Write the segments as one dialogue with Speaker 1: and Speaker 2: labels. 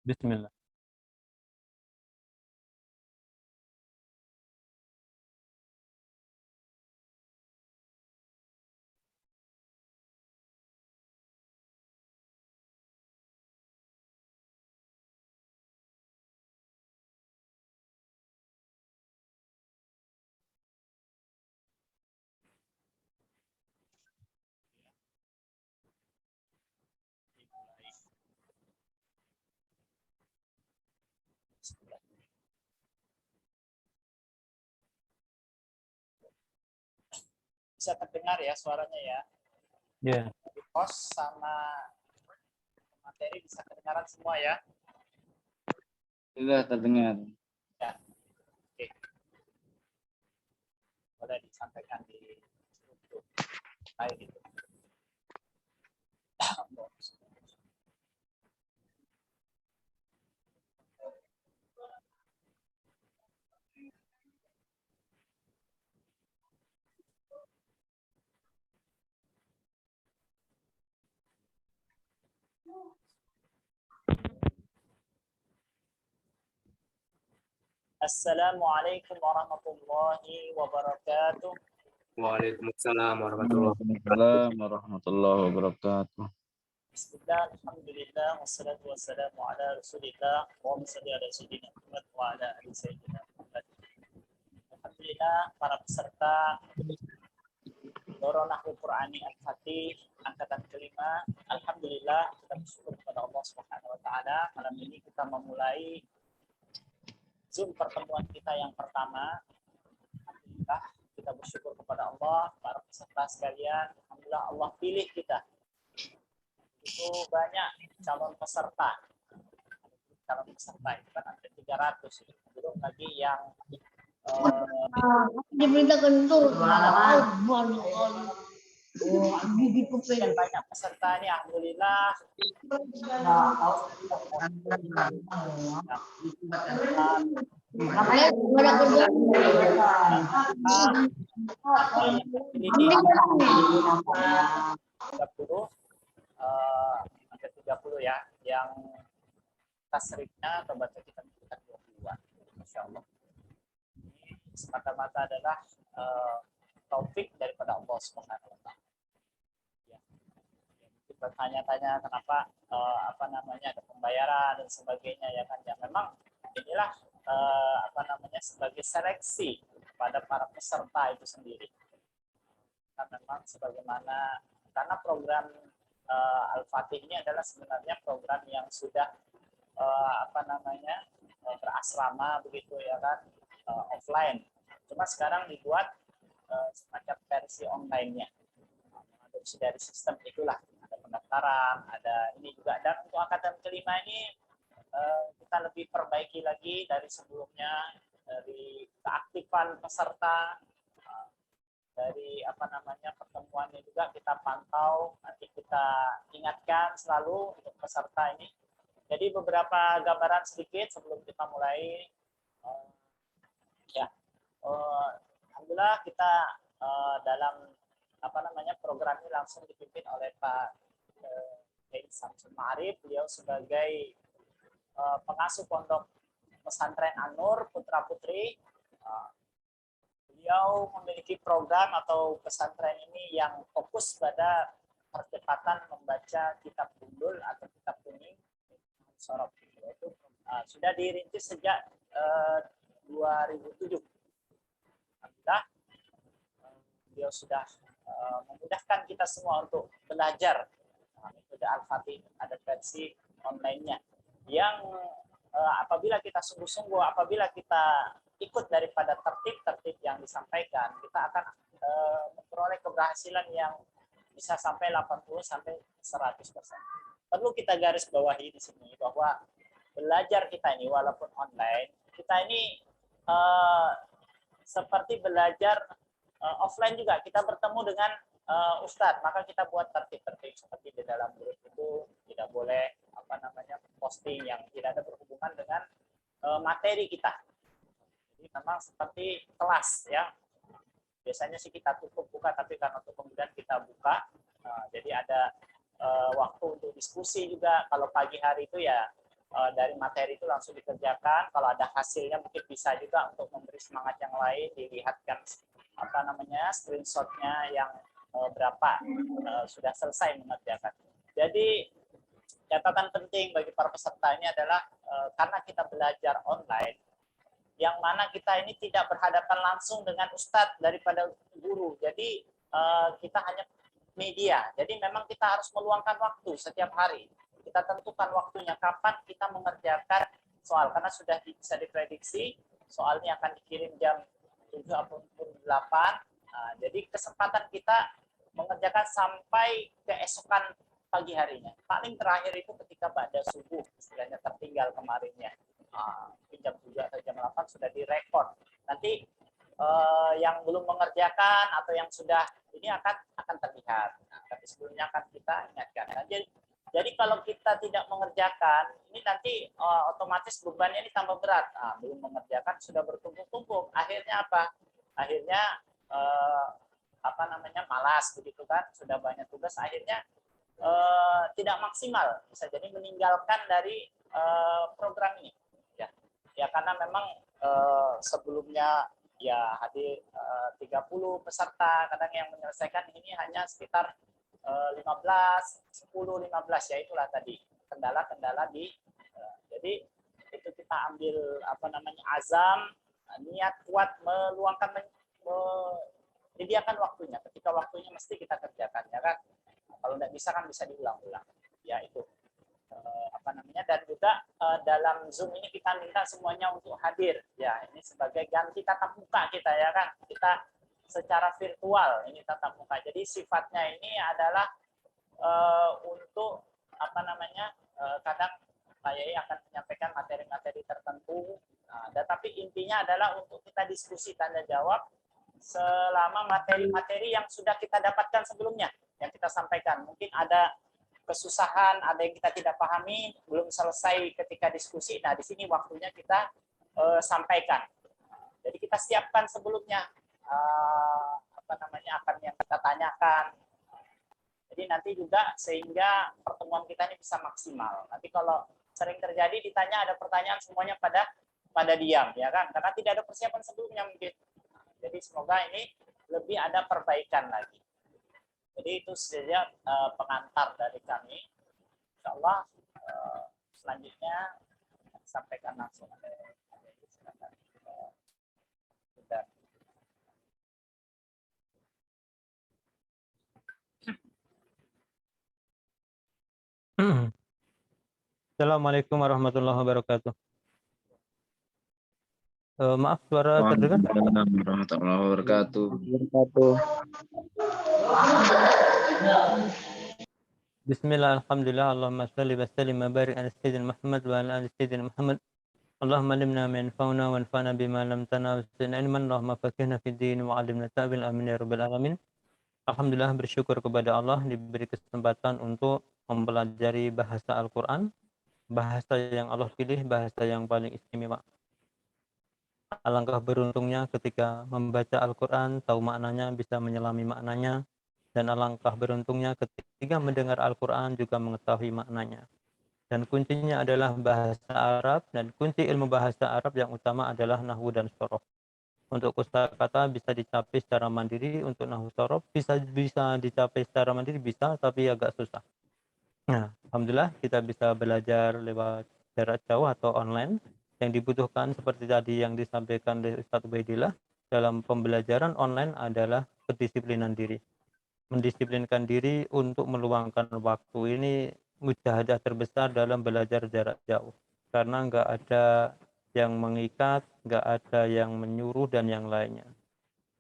Speaker 1: Bismillah.
Speaker 2: Bisa terdengar ya suaranya ya.
Speaker 1: Ya.
Speaker 2: Di host sama materi bisa kedengaran semua ya.
Speaker 3: Sudah terdengar.
Speaker 2: Ya. Oke. Boleh disampaikan di struktur. Baik itu. Assalamualaikum warahmatullahi wabarakatuh.
Speaker 4: Waalaikumsalam warahmatullahi
Speaker 3: Waalaikumsalam warahmatullahi wabarakatuh.
Speaker 2: Bismillah, alhamdulillah, wassalatu wassalamu ala rasulillah, wa salli ala sayyidina Muhammad wa ala ali sayyidina Muhammad. Alhamdulillah, para peserta Loro Nahwu Qur'ani Al-Fatih angkatan kelima. Alhamdulillah, kita bersyukur kepada Allah Subhanahu wa taala. Malam ini kita memulai Zoom pertemuan kita yang pertama. Alhamdulillah, kita bersyukur kepada Allah, para peserta sekalian. Alhamdulillah Allah pilih kita. Itu banyak calon peserta. Calon peserta itu kan ada 300. Belum lagi yang
Speaker 5: diberitakan itu
Speaker 2: dan banyak peserta ini alhamdulillah ada 30 ya yang tasrifnya atau baca kita 22. Masya Allah. Semata-mata adalah taufik daripada Allah Subhanahu wa taala. Ya. Kita tanya-tanya kenapa ada pembayaran dan sebagainya ya kan. Ya memang inilah sebagai seleksi pada para peserta itu sendiri. Karena memang karena program Al-Fatih ini adalah sebenarnya program yang sudah berasrama begitu ya kan. Offline, cuma sekarang dibuat semacam versi online-nya. Adopsi dari sistem itulah, ada pendaftaran, ada ini juga. Dan untuk angkatan kelima ini kita lebih perbaiki lagi dari sebelumnya, dari keaktifan peserta, dari pertemuannya juga kita pantau, nanti kita ingatkan selalu untuk peserta ini. Jadi beberapa gambaran sedikit sebelum kita mulai. Alhamdulillah kita dalam program ini langsung dipimpin oleh Pak Samsul Ma'arif. Beliau sebagai pengasuh pondok pesantren An-Nur Putra Putri. Beliau memiliki program atau pesantren ini yang fokus pada percepatan membaca kitab gundul atau kitab kuning sorop. Itu sudah dirintis sejak 2007. Alhamdulillah, beliau sudah memudahkan kita semua untuk belajar. Metode Al-Fatih ada versi online-nya. Yang apabila kita sungguh-sungguh, apabila kita ikut daripada tertib-tertib yang disampaikan, kita akan memperoleh keberhasilan yang bisa sampai 80 sampai 100%. Perlu kita garis bawahi di sini bahwa belajar kita ini walaupun online, kita ini seperti belajar offline juga. Kita bertemu dengan ustadz, maka kita buat tertib-tertib seperti di dalam grup itu tidak boleh posting yang tidak ada berhubungan dengan materi kita. Jadi memang seperti kelas ya. Biasanya sih kita tutup buka, tapi karena untuk kemudian kita buka, jadi ada waktu untuk diskusi juga. Kalau pagi hari itu ya dari materi itu langsung dikerjakan. Kalau ada hasilnya mungkin bisa juga untuk memberi semangat yang lain, dilihatkan screenshotnya yang berapa sudah selesai mengerjakan. Jadi catatan penting bagi para peserta ini adalah karena kita belajar online, yang mana kita ini tidak berhadapan langsung dengan ustadz daripada guru. Jadi kita hanya media. Jadi memang kita harus meluangkan waktu setiap hari. Kita tentukan waktunya kapan kita mengerjakan soal, karena sudah bisa diprediksi soalnya akan dikirim jam 7 ataupun 8. Jadi kesempatan kita mengerjakan sampai keesokan pagi harinya. Paling terakhir itu ketika pada subuh, istilahnya tertinggal kemarinnya. Jam 7 atau jam 8 sudah direkod. Nanti yang belum mengerjakan atau yang sudah ini akan terlihat. Tapi sebelumnya akan kita ingatkan. Jadi kalau kita tidak mengerjakan, ini nanti otomatis bebannya ini tambah berat. Belum mengerjakan sudah bertumpuk-tumpuk. Akhirnya apa? Akhirnya malas begitu kan? Sudah banyak tugas. Akhirnya tidak maksimal. Bisa jadi meninggalkan dari program ini. Ya karena memang sebelumnya ya hadir 30 peserta, kadang yang menyelesaikan ini hanya sekitar 15, 10, 15, ya itulah tadi kendala-kendala jadi itu kita ambil azam, niat kuat, meluangkan, menyediakan waktunya. Ketika waktunya mesti kita kerjakan, ya kan. Kalau tidak bisa kan bisa diulang-ulang, ya itu dan juga dalam Zoom ini kita minta semuanya untuk hadir, ya ini sebagai ganti tatap muka kita, ya kan. Kita secara virtual ini tatap muka. Jadi sifatnya ini adalah untuk kadang saya akan menyampaikan materi-materi tertentu, tetapi intinya adalah untuk kita diskusi tanya jawab selama materi-materi yang sudah kita dapatkan sebelumnya yang kita sampaikan. Mungkin ada kesusahan, ada yang kita tidak pahami, belum selesai ketika diskusi. Nah, di sini waktunya kita sampaikan. Jadi kita siapkan sebelumnya akan yang kita tanyakan. Jadi nanti juga sehingga pertemuan kita ini bisa maksimal. Nanti kalau sering terjadi ditanya ada pertanyaan semuanya pada diam, ya kan? Karena tidak ada persiapan sebelumnya mungkin. Jadi semoga ini lebih ada perbaikan lagi. Jadi itu saja pengantar dari kami. Insya Allah selanjutnya sampaikan langsung.
Speaker 1: Assalamualaikum warahmatullahi wabarakatuh. Maaf, suara terdengar?
Speaker 3: Waalaikumsalam warahmatullahi wabarakatuh.
Speaker 1: Bismillah, alhamdulillah, Allahumma salli wa sallim wa barik ala sayyidina Muhammad wa ala ali sayyidina Muhammad. Allahumma alimna ma yanfa'una wa anfa'na bima lam tana wa zidna ilman. Allahumma faqihna fid din wa 'allimna ta'wil. Amin ya rabbal alamin. Alhamdulillah, bersyukur kepada Allah diberi kesempatan untuk mempelajari bahasa Al-Qur'an, bahasa yang Allah pilih, bahasa yang paling istimewa. Alangkah beruntungnya ketika membaca Al-Qur'an, tahu maknanya, bisa menyelami maknanya. Dan alangkah beruntungnya ketika mendengar Al-Quran juga mengetahui maknanya. Dan kuncinya adalah bahasa Arab, dan kunci ilmu bahasa Arab yang utama adalah nahwu dan shoroh. Untuk kosakata bisa dicapai secara mandiri, untuk nahwu shoroh bisa dicapai secara mandiri, bisa, tapi agak susah. Nah, alhamdulillah kita bisa belajar lewat jarak jauh atau online. Yang dibutuhkan seperti tadi yang disampaikan oleh Ustadz Ubaidillah dalam pembelajaran online adalah kedisiplinan diri. Mendisiplinkan diri untuk meluangkan waktu ini mujahadah terbesar dalam belajar jarak jauh, karena nggak ada yang mengikat, nggak ada yang menyuruh dan yang lainnya.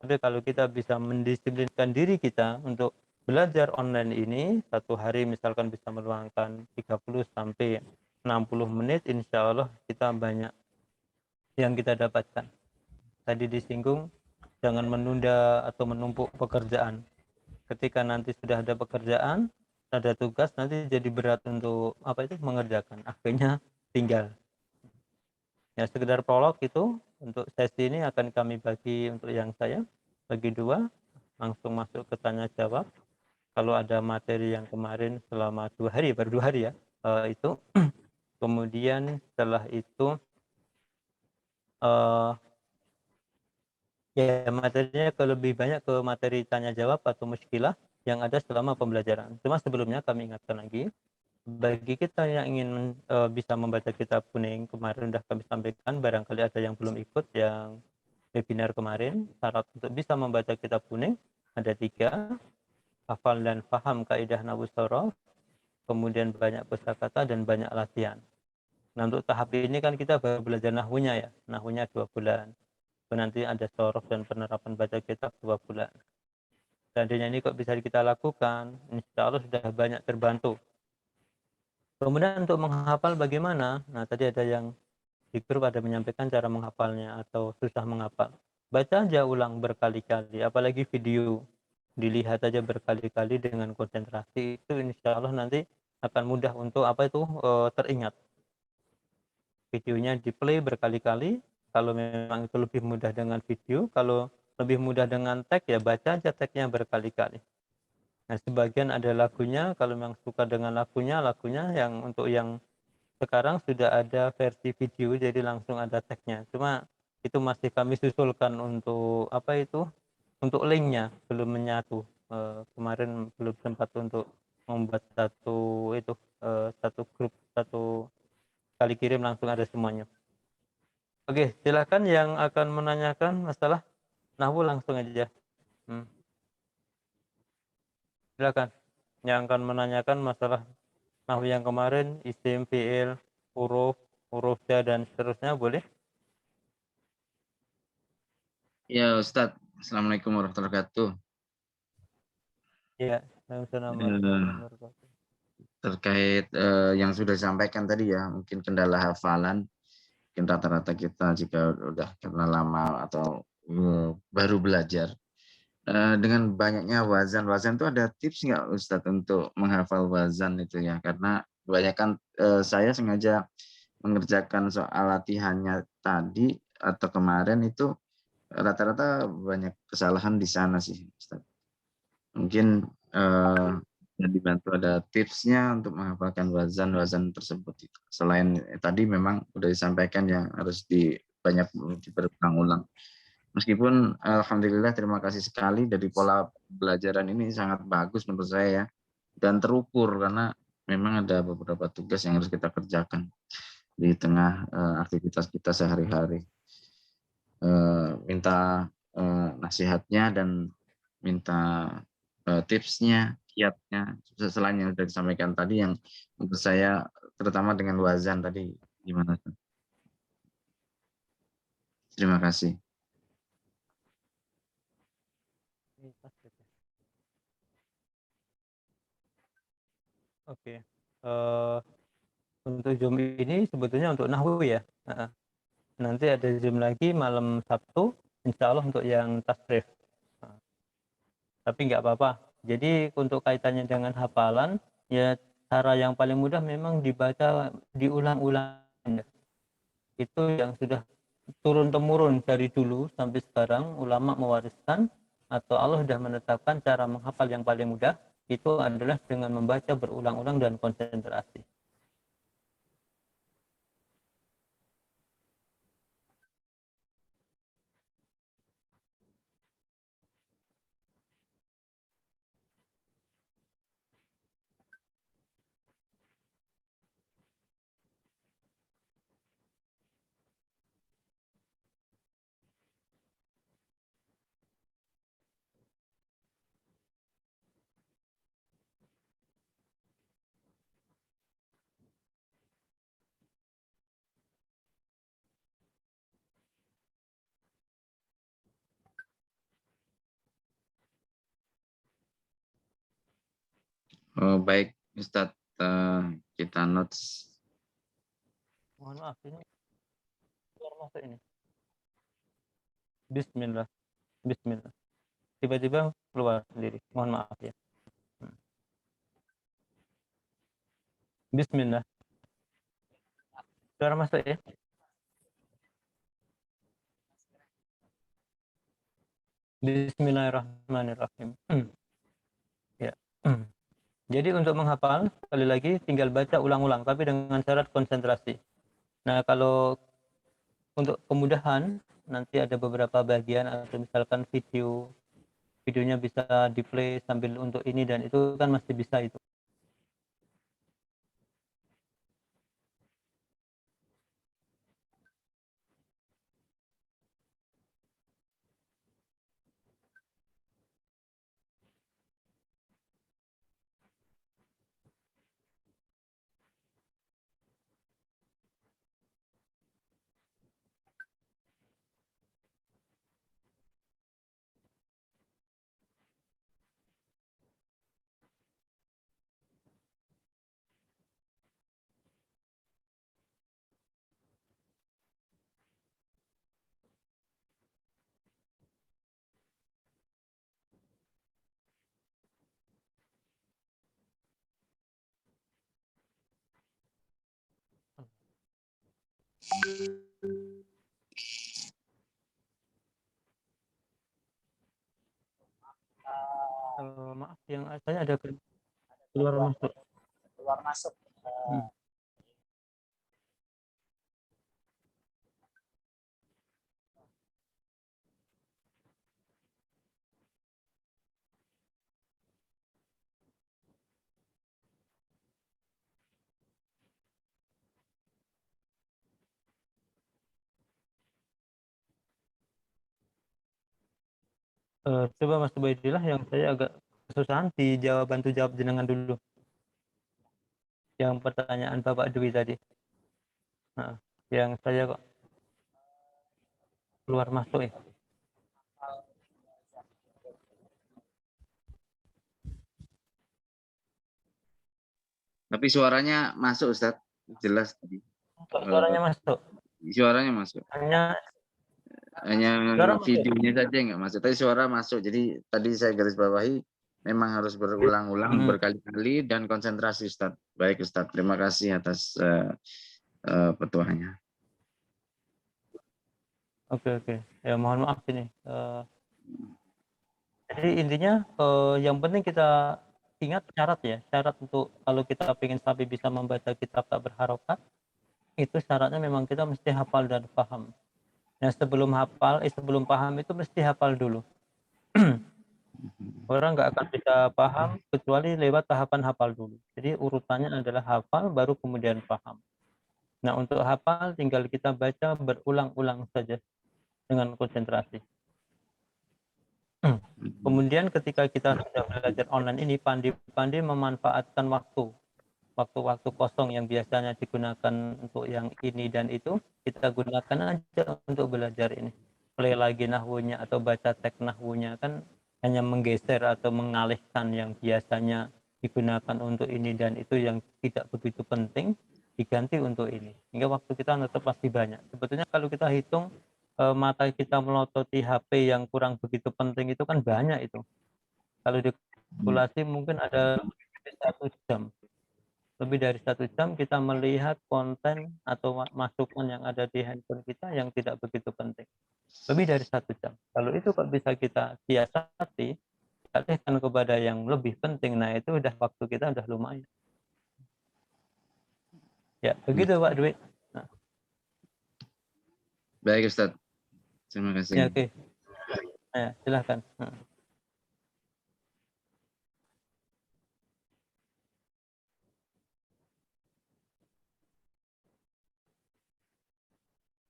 Speaker 1: Tapi kalau kita bisa mendisiplinkan diri kita untuk belajar online ini, satu hari misalkan bisa meluangkan 30 sampai 60 menit, insya Allah kita banyak yang kita dapatkan. Tadi disinggung, jangan menunda atau menumpuk pekerjaan. Ketika nanti sudah ada pekerjaan, ada tugas, nanti jadi berat untuk mengerjakan. Akhirnya tinggal. Ya, sekedar prolog itu untuk sesi ini akan kami bagi untuk yang saya bagi dua, langsung masuk ke tanya jawab. Kalau ada materi yang kemarin selama 2 hari, baru 2 hari ya, itu Kemudian setelah itu eh, ya materinya lebih banyak ke materi tanya jawab atau muskilah yang ada selama pembelajaran. Cuma sebelumnya kami ingatkan lagi, bagi kita yang ingin bisa membaca kitab kuning, kemarin sudah kami sampaikan, barangkali ada yang belum ikut yang webinar kemarin, syarat untuk bisa membaca kitab kuning ada 3, hafal dan paham kaidah nahwu sorof, kemudian banyak kosakata dan banyak latihan. Nah, untuk tahap ini kan kita baru belajar nahwunya ya, nahwunya 2 bulan. Nanti ada sorof dan penerapan baca kitab 2 bulan. Seandainya ini kok bisa kita lakukan, insya Allah sudah banyak terbantu. Kemudian untuk menghafal bagaimana? Nah, tadi ada yang di grup ada menyampaikan cara menghafalnya atau susah menghafal. Baca aja ulang berkali-kali, apalagi video. Dilihat aja berkali-kali dengan konsentrasi, itu insya Allah nanti akan mudah untuk teringat. Videonya di play berkali-kali, kalau memang itu lebih mudah dengan video, kalau lebih mudah dengan teks ya baca aja teksnya berkali-kali. Nah, sebagian ada lagunya, kalau memang suka dengan lagunya yang untuk yang sekarang sudah ada versi video, jadi langsung ada teksnya. Cuma itu masih kami susulkan untuk untuk linknya belum menyatu. Kemarin belum sempat untuk membuat satu grup, satu kali kirim langsung ada semuanya. Oke, silakan yang akan menanyakan masalah nahwu langsung aja. Silakan yang akan menanyakan masalah nahwu yang kemarin, isim, fiil, huruf, huruf ja dan seterusnya boleh.
Speaker 3: Ya Ustadz, Assalamualaikum warahmatullahi wabarakatuh.
Speaker 1: Ya, Assalamualaikum
Speaker 3: Eh,
Speaker 1: warahmatullahi wabarakatuh.
Speaker 3: Terkait yang sudah disampaikan tadi ya, mungkin kendala hafalan, mungkin rata-rata kita jika udah karena lama atau baru belajar. Dengan banyaknya wazan itu ada tips nggak Ustadz untuk menghafal wazan itu ya? Karena kebanyakan saya sengaja mengerjakan soal latihannya tadi atau kemarin itu rata-rata banyak kesalahan di sana sih, Ustaz. Mungkin yang dibantu ada tipsnya untuk menghafalkan wazan-wazan tersebut. Selain tadi memang sudah disampaikan yang harus banyak berulang-ulang. Meskipun alhamdulillah terima kasih sekali dari pola pembelajaran ini sangat bagus menurut saya ya, dan terukur karena memang ada beberapa tugas yang harus kita kerjakan di tengah aktivitas kita sehari-hari. Minta nasihatnya dan minta tipsnya, kiatnya, selain yang sudah disampaikan tadi yang menurut saya terutama dengan wazan tadi gimana? Terima kasih.
Speaker 1: Oke. Untuk Zoom ini sebetulnya untuk nahwu ya. Nanti ada Zoom lagi malam Sabtu, insya Allah untuk yang tasrif. Tapi nggak apa-apa. Jadi untuk kaitannya dengan hafalan, ya cara yang paling mudah memang dibaca diulang-ulang. Itu yang sudah turun-temurun dari dulu sampai sekarang ulama mewariskan atau Allah sudah menetapkan cara menghafal yang paling mudah itu adalah dengan membaca berulang-ulang dan konsentrasi.
Speaker 3: Baik Ustadz, kita notes.
Speaker 1: Mohon maaf ini keluar masuk ini. Bismillah, Bismillah. Tiba-tiba keluar sendiri. Mohon maaf ya. Bismillah. Keluar masuk ya. Bismillahirrahmanirrahim. Ya. Jadi untuk menghafal, sekali lagi tinggal baca ulang-ulang, tapi dengan syarat konsentrasi. Nah, kalau untuk kemudahan, nanti ada beberapa bagian atau misalkan videonya bisa di-play sambil untuk ini dan itu kan masih bisa itu. Maaf, yang saya ada keluar masuk.
Speaker 2: Keluar masuk.
Speaker 1: Coba Mas Ubaidillah, yang saya agak kesusahan di bantu jawab jenengan dulu. Yang pertanyaan Bapak Dwi tadi. Nah, yang saya kok keluar masuk ya.
Speaker 3: Tapi suaranya masuk Ustaz, jelas tadi.
Speaker 1: Suaranya masuk.
Speaker 3: Suaranya masuk.
Speaker 1: Hanya
Speaker 3: Hanya videonya saja nggak masuk, tapi suara masuk. Jadi tadi saya garis bawahi memang harus berulang-ulang berkali-kali dan konsentrasi Ustaz. Baik Ustaz, terima kasih atas petuahnya.
Speaker 1: Oke. Ya mohon maaf ini. Jadi intinya yang penting kita ingat syarat untuk kalau kita ingin sampai bisa membaca kitab tak berharokat, itu syaratnya memang kita mesti hafal dan paham. Nah, sebelum paham itu mesti hafal dulu. Orang nggak akan bisa paham kecuali lewat tahapan hafal dulu. Jadi urutannya adalah hafal baru kemudian paham. Nah, untuk hafal tinggal kita baca berulang-ulang saja dengan konsentrasi. Kemudian ketika kita sudah belajar online ini, pandai-pandai memanfaatkan waktu-waktu kosong yang biasanya digunakan untuk yang ini dan itu, kita gunakan aja untuk belajar ini. Play lagi nahwunya atau baca teks nahwunya, kan hanya menggeser atau mengalihkan yang biasanya digunakan untuk ini dan itu yang tidak begitu penting, diganti untuk ini. Hingga waktu kita tetap pasti banyak. Sebetulnya kalau kita hitung mata kita melototi HP yang kurang begitu penting itu kan banyak itu. Kalau dikalkulasi mungkin ada lebih dari 1 jam kita melihat konten atau masukan yang ada di handphone kita yang tidak begitu penting. Lebih dari 1 jam. Kalau itu kok bisa kita siasati, alihkan kepada yang lebih penting, nah itu udah waktu kita udah lumayan. Ya, begitu Pak Dwi. Nah.
Speaker 3: Baik Ustaz. Terima kasih.
Speaker 1: Ya, oke. Ya, silahkan.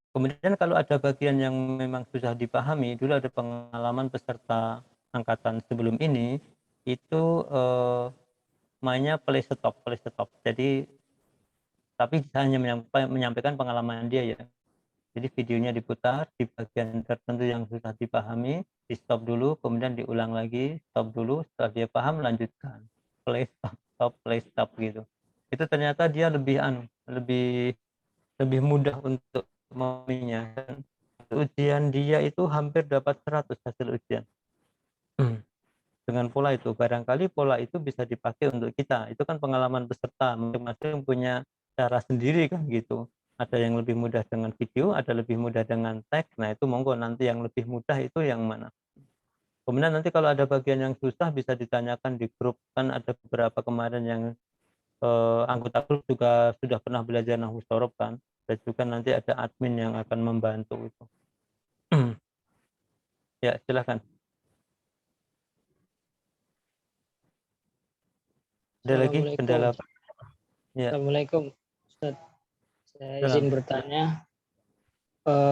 Speaker 1: Kemudian kalau ada bagian yang memang sudah dipahami, dulu ada pengalaman peserta angkatan sebelum ini, itu mainnya play stop. Jadi, tapi hanya menyampaikan pengalaman dia ya. Jadi videonya diputar di bagian tertentu yang sudah dipahami, di stop dulu, kemudian diulang lagi, stop dulu, setelah dia paham lanjutkan. Play stop, play stop gitu. Itu ternyata dia lebih mudah untuk memahaminya. Ujian dia itu hampir dapat 100 hasil ujian. Dengan pola itu, barangkali pola itu bisa dipakai untuk kita. Itu kan pengalaman peserta, masing-masing punya cara sendiri kan gitu. Ada yang lebih mudah dengan video, ada lebih mudah dengan teks. Nah itu monggo nanti yang lebih mudah itu yang mana. Kemudian nanti kalau ada bagian yang susah bisa ditanyakan di grup, kan ada beberapa kemarin yang anggota grup juga sudah pernah belajar nahwu sorof kan, dan juga nanti ada admin yang akan membantu itu. Ya, silakan. Ada lagi kendala? Ya.
Speaker 5: Assalamualaikum, Ustaz. Saya
Speaker 1: Salam.
Speaker 5: izin bertanya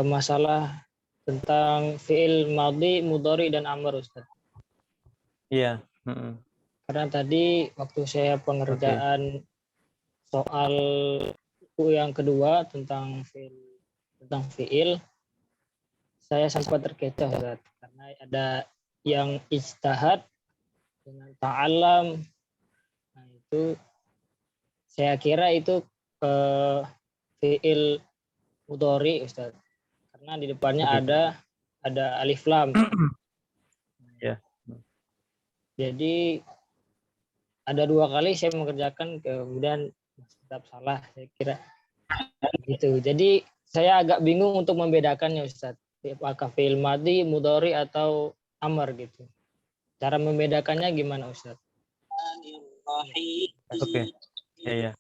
Speaker 5: masalah tentang fi'il madhi, mudhari dan amr, Ustaz.
Speaker 1: Iya.
Speaker 5: Karena tadi waktu saya pengerjaan soal yang kedua tentang fi'il, saya sempat terkecoh, Ustaz. Karena ada yang ijtihad dengan ta'alam. Nah, itu saya kira itu fi'il mudhari, Ustaz. Karena di depannya ada alif lam.
Speaker 1: Ya.
Speaker 5: Jadi ada 2 kali saya mengerjakan, kemudian tetap salah, saya kira gitu. Jadi saya agak bingung untuk membedakannya, Ustaz. Apakah fi'il madhi, mudhari atau amr gitu. Cara membedakannya gimana, Ustaz?
Speaker 1: Oke. Ya.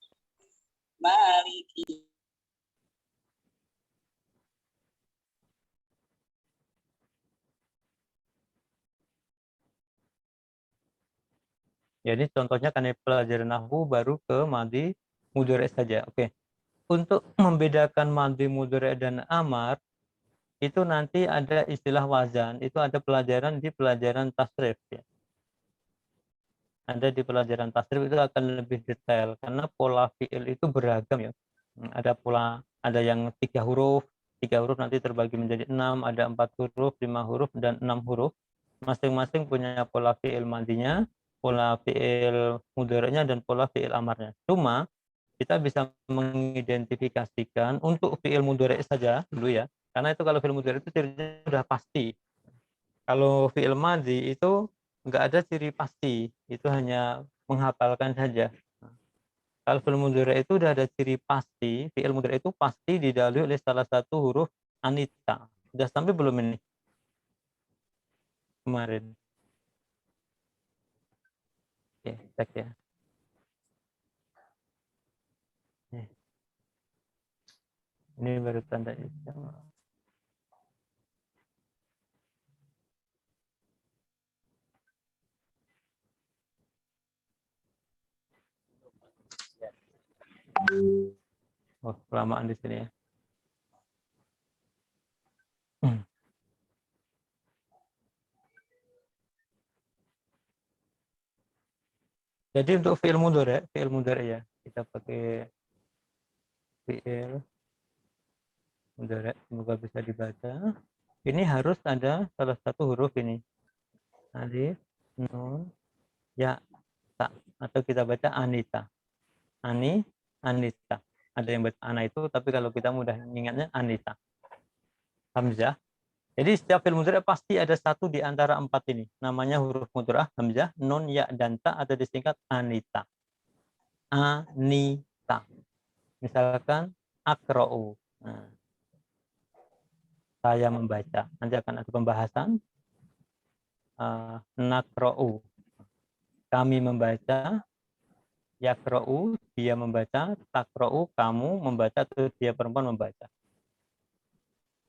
Speaker 1: Jadi contohnya karena pelajaran nahwu baru ke madhi mudhari saja. Oke. Untuk membedakan madhi mudhari dan amar itu nanti ada istilah wazan, itu ada pelajaran di pelajaran tasrif ya. Ada di pelajaran tasrif itu akan lebih detail karena pola fiil itu beragam ya. Ada yang 3 huruf, 3 huruf nanti terbagi menjadi 6, ada 4 huruf, 5 huruf dan 6 huruf. Masing-masing punya pola fiil madinya, pola fiil mudhari'nya dan pola fiil amarnya. Cuma kita bisa mengidentifikasikan untuk fiil mudhari' saja dulu ya. Karena itu kalau fiil mudhari' itu cirinya sudah pasti. Kalau fiil madhi itu enggak ada ciri pasti, itu hanya menghafalkan saja. Kalau fiil mudhari' itu sudah ada ciri pasti, fiil mudhari' itu pasti didahului oleh salah satu huruf anita. Sudah sampai belum ini? Kemarin. Oke, cek ya. Ini baru tanda istimewa. Oh, kelamaan di sini ya. Jadi untuk fi'il mudhari ya, kita pakai fi'il mudhari, semoga bisa dibaca. Ini harus ada salah satu huruf ini. Alif, nun, ya, ta, atau kita baca anita. Anita. Ada yang baca ana itu, tapi kalau kita mudah ingatnya anita. Hamzah. Jadi setiap fi'il mudhari pasti ada satu di antara 4 ini. Namanya huruf mudhari, hamzah, nun, ya, dan ta, atau disingkat anita. Anita. Misalkan akra'u. Nah, saya membaca. Nanti akan ada pembahasan. Nakra'u. Kami membaca. Yakra'u, dia membaca. Takra'u, kamu membaca, atau dia perempuan membaca.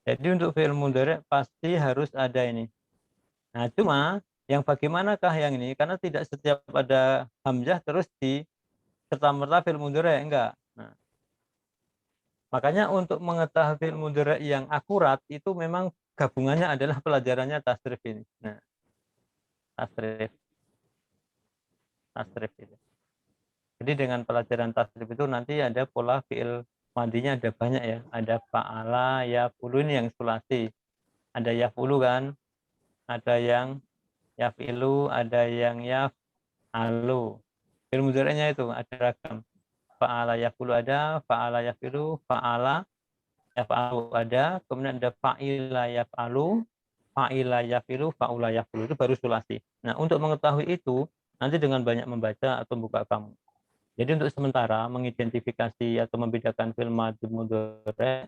Speaker 1: Jadi untuk fi'il mudhari pasti harus ada ini. Nah, cuma yang bagaimanakah yang ini? Karena tidak setiap ada hamzah terus di serta-merta fi'il mudhari, enggak. Nah, makanya untuk mengetahui fi'il mudhari yang akurat itu memang gabungannya adalah pelajarannya tasrif ini. Nah, tasrif itu. Jadi dengan pelajaran tasrif itu nanti ada pola fi'il madinya ada banyak ya. Ada fa'ala, yaf'ulu, ini yang sulasi. Ada yaf'ulu kan, ada yang yaf'ilu, ada yang yaf'alu. Fi'il mudhari'nya itu ada ragam. Fa'ala yaf'ulu ada, fa'ala yaf'ilu, fa'ala yaf'alu ada, kemudian ada fa'ila yaf'alu, fa'ila yaf'ilu, fa'ula yaf'ulu, itu baru sulasi. Nah, untuk mengetahui itu nanti dengan banyak membaca atau buka kamu. Jadi untuk sementara mengidentifikasi atau membedakan fi'il madhi mudhari,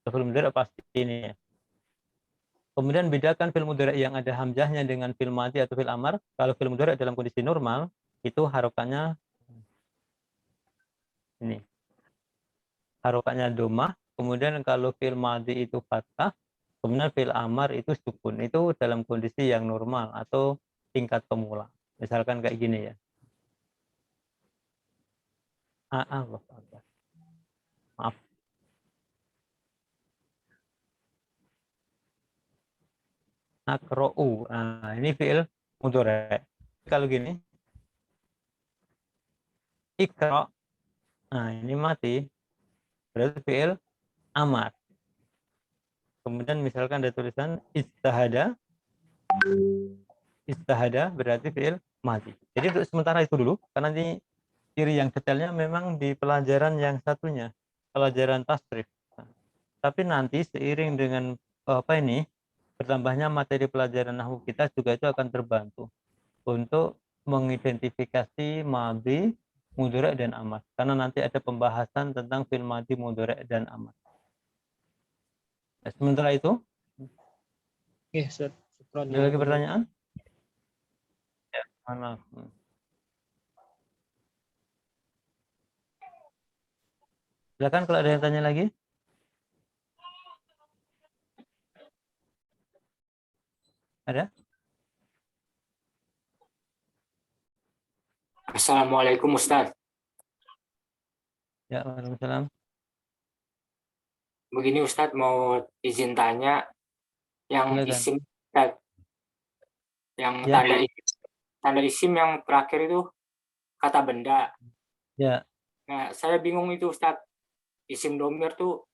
Speaker 1: fi'il mudhari pasti ini ya. Kemudian bedakan fi'il mudhari yang ada hamzahnya dengan fi'il madhi atau fi'il amar. Kalau fi'il mudhari dalam kondisi normal, itu harokatnya ini. Harokatnya domah. Kemudian kalau fi'il madhi itu fathah, kemudian fi'il amar itu sukun. Itu dalam kondisi yang normal atau tingkat pemula. Misalkan kayak gini ya. Allah. Maaf. Akro'u. Nah, ini fi'il mudhari. Kalau gini, ikro. Nah, ini mati. Berarti fi'il amar. Kemudian misalkan ada tulisan istahada. Istahada berarti fi'il mati. Jadi untuk sementara itu dulu, karena ini ciri yang detailnya memang di pelajaran yang satunya, pelajaran tasrif. Tapi nanti seiring dengan bertambahnya materi pelajaran nahwu kita juga itu akan terbantu untuk mengidentifikasi madhi, mudhari dan amar. Karena nanti ada pembahasan tentang fi'il madhi, mudhari dan amar. Nah, sementara itu, ada lagi pertanyaan? Ya, mana? Silakan kalau ada yang tanya lagi. Ada?
Speaker 4: Assalamualaikum Ustaz.
Speaker 1: Ya, waalaikumsalam.
Speaker 4: Begini Ustaz, mau izin tanya yang
Speaker 1: Silakan.
Speaker 4: isim Ustaz, yang
Speaker 1: Ya.
Speaker 4: tanda isim yang terakhir itu kata benda.
Speaker 1: Ya.
Speaker 4: Nah, saya bingung itu Ustaz. Isim domir tuh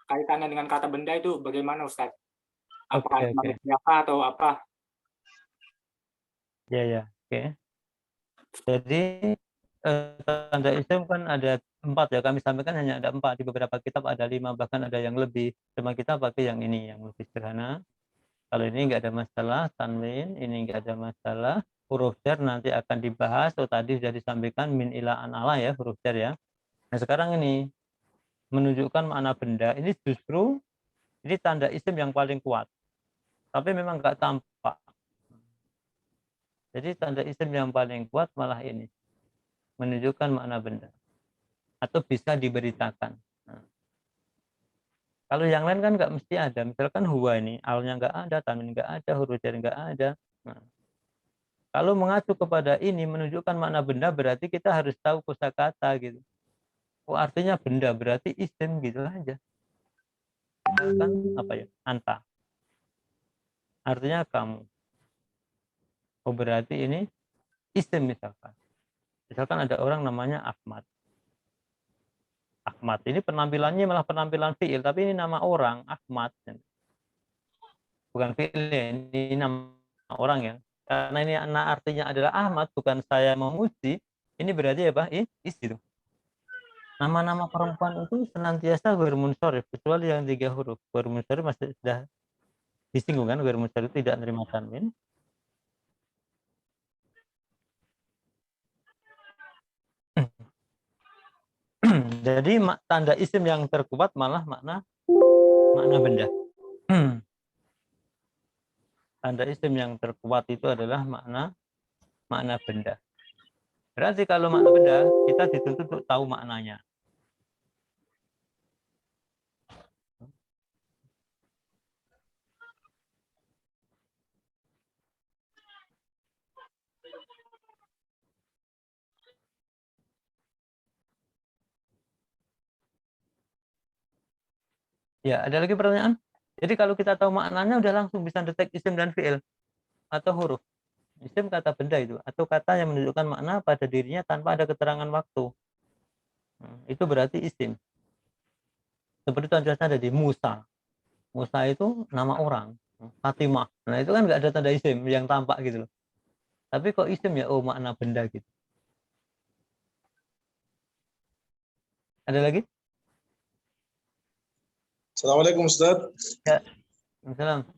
Speaker 4: kaitannya dengan kata benda itu bagaimana Ustaz? Apakah manusia atau apa?
Speaker 1: Ya. Oke. Jadi tanda isim kan ada 4 ya, kami sampaikan hanya ada 4, di beberapa kitab ada 5, bahkan ada yang lebih. Cuma kita pakai yang ini, yang lebih sederhana. Kalau ini nggak ada masalah, tanwin, ini nggak ada masalah. Huruf jar nanti akan dibahas, tadi sudah disampaikan min ila an ala ya, huruf jar ya. Nah sekarang ini, menunjukkan makna benda, ini justru ini tanda isim yang paling kuat. Tapi memang nggak tampak. Jadi tanda isim yang paling kuat malah ini. Menunjukkan makna benda. Atau bisa diberitakan. Nah. Kalau yang lain kan nggak mesti ada. Misalkan huwa ini, alnya nggak ada, tanwin nggak ada, huruf jar nggak ada. Nah. Kalau mengacu kepada ini menunjukkan makna benda, berarti kita harus tahu kosakata gitu. Oh artinya benda, berarti isim gitu aja. Misalkan apa ya? Anta. Artinya kamu. Oh berarti ini isim misalkan. Misalkan ada orang namanya Ahmad. Ahmad ini penampilannya malah penampilan fi'il, tapi ini nama orang Ahmad. Bukan fi'il, ini nama orang ya. Karena ini artinya adalah Ahmad, bukan saya memuji. Ini berarti apa? Isim. Nama-nama perempuan itu senantiasa bermunsorif, kecuali yang 3 huruf. Bermunsorif masih sudah disinggung kan, bermunsorif tidak menerima tanwin. Jadi tanda isim yang terkuat malah makna benda. Tanda isim yang terkuat itu adalah makna benda. Berarti kalau makna benda, kita dituntut untuk tahu maknanya. Ya, ada lagi pertanyaan? Jadi kalau kita tahu maknanya, udah langsung bisa detek isim dan fi'il atau huruf. Isim kata benda itu, atau kata yang menunjukkan makna pada dirinya tanpa ada keterangan waktu. Itu berarti isim. Seperti contohnya ada di Musa. Musa itu nama orang. Fatimah. Nah itu kan nggak ada tanda isim yang tampak gitu loh. Tapi kok isim ya, oh makna benda gitu. Ada lagi?
Speaker 6: Assalamualaikum Ustaz.
Speaker 1: Ya. Assalamualaikum.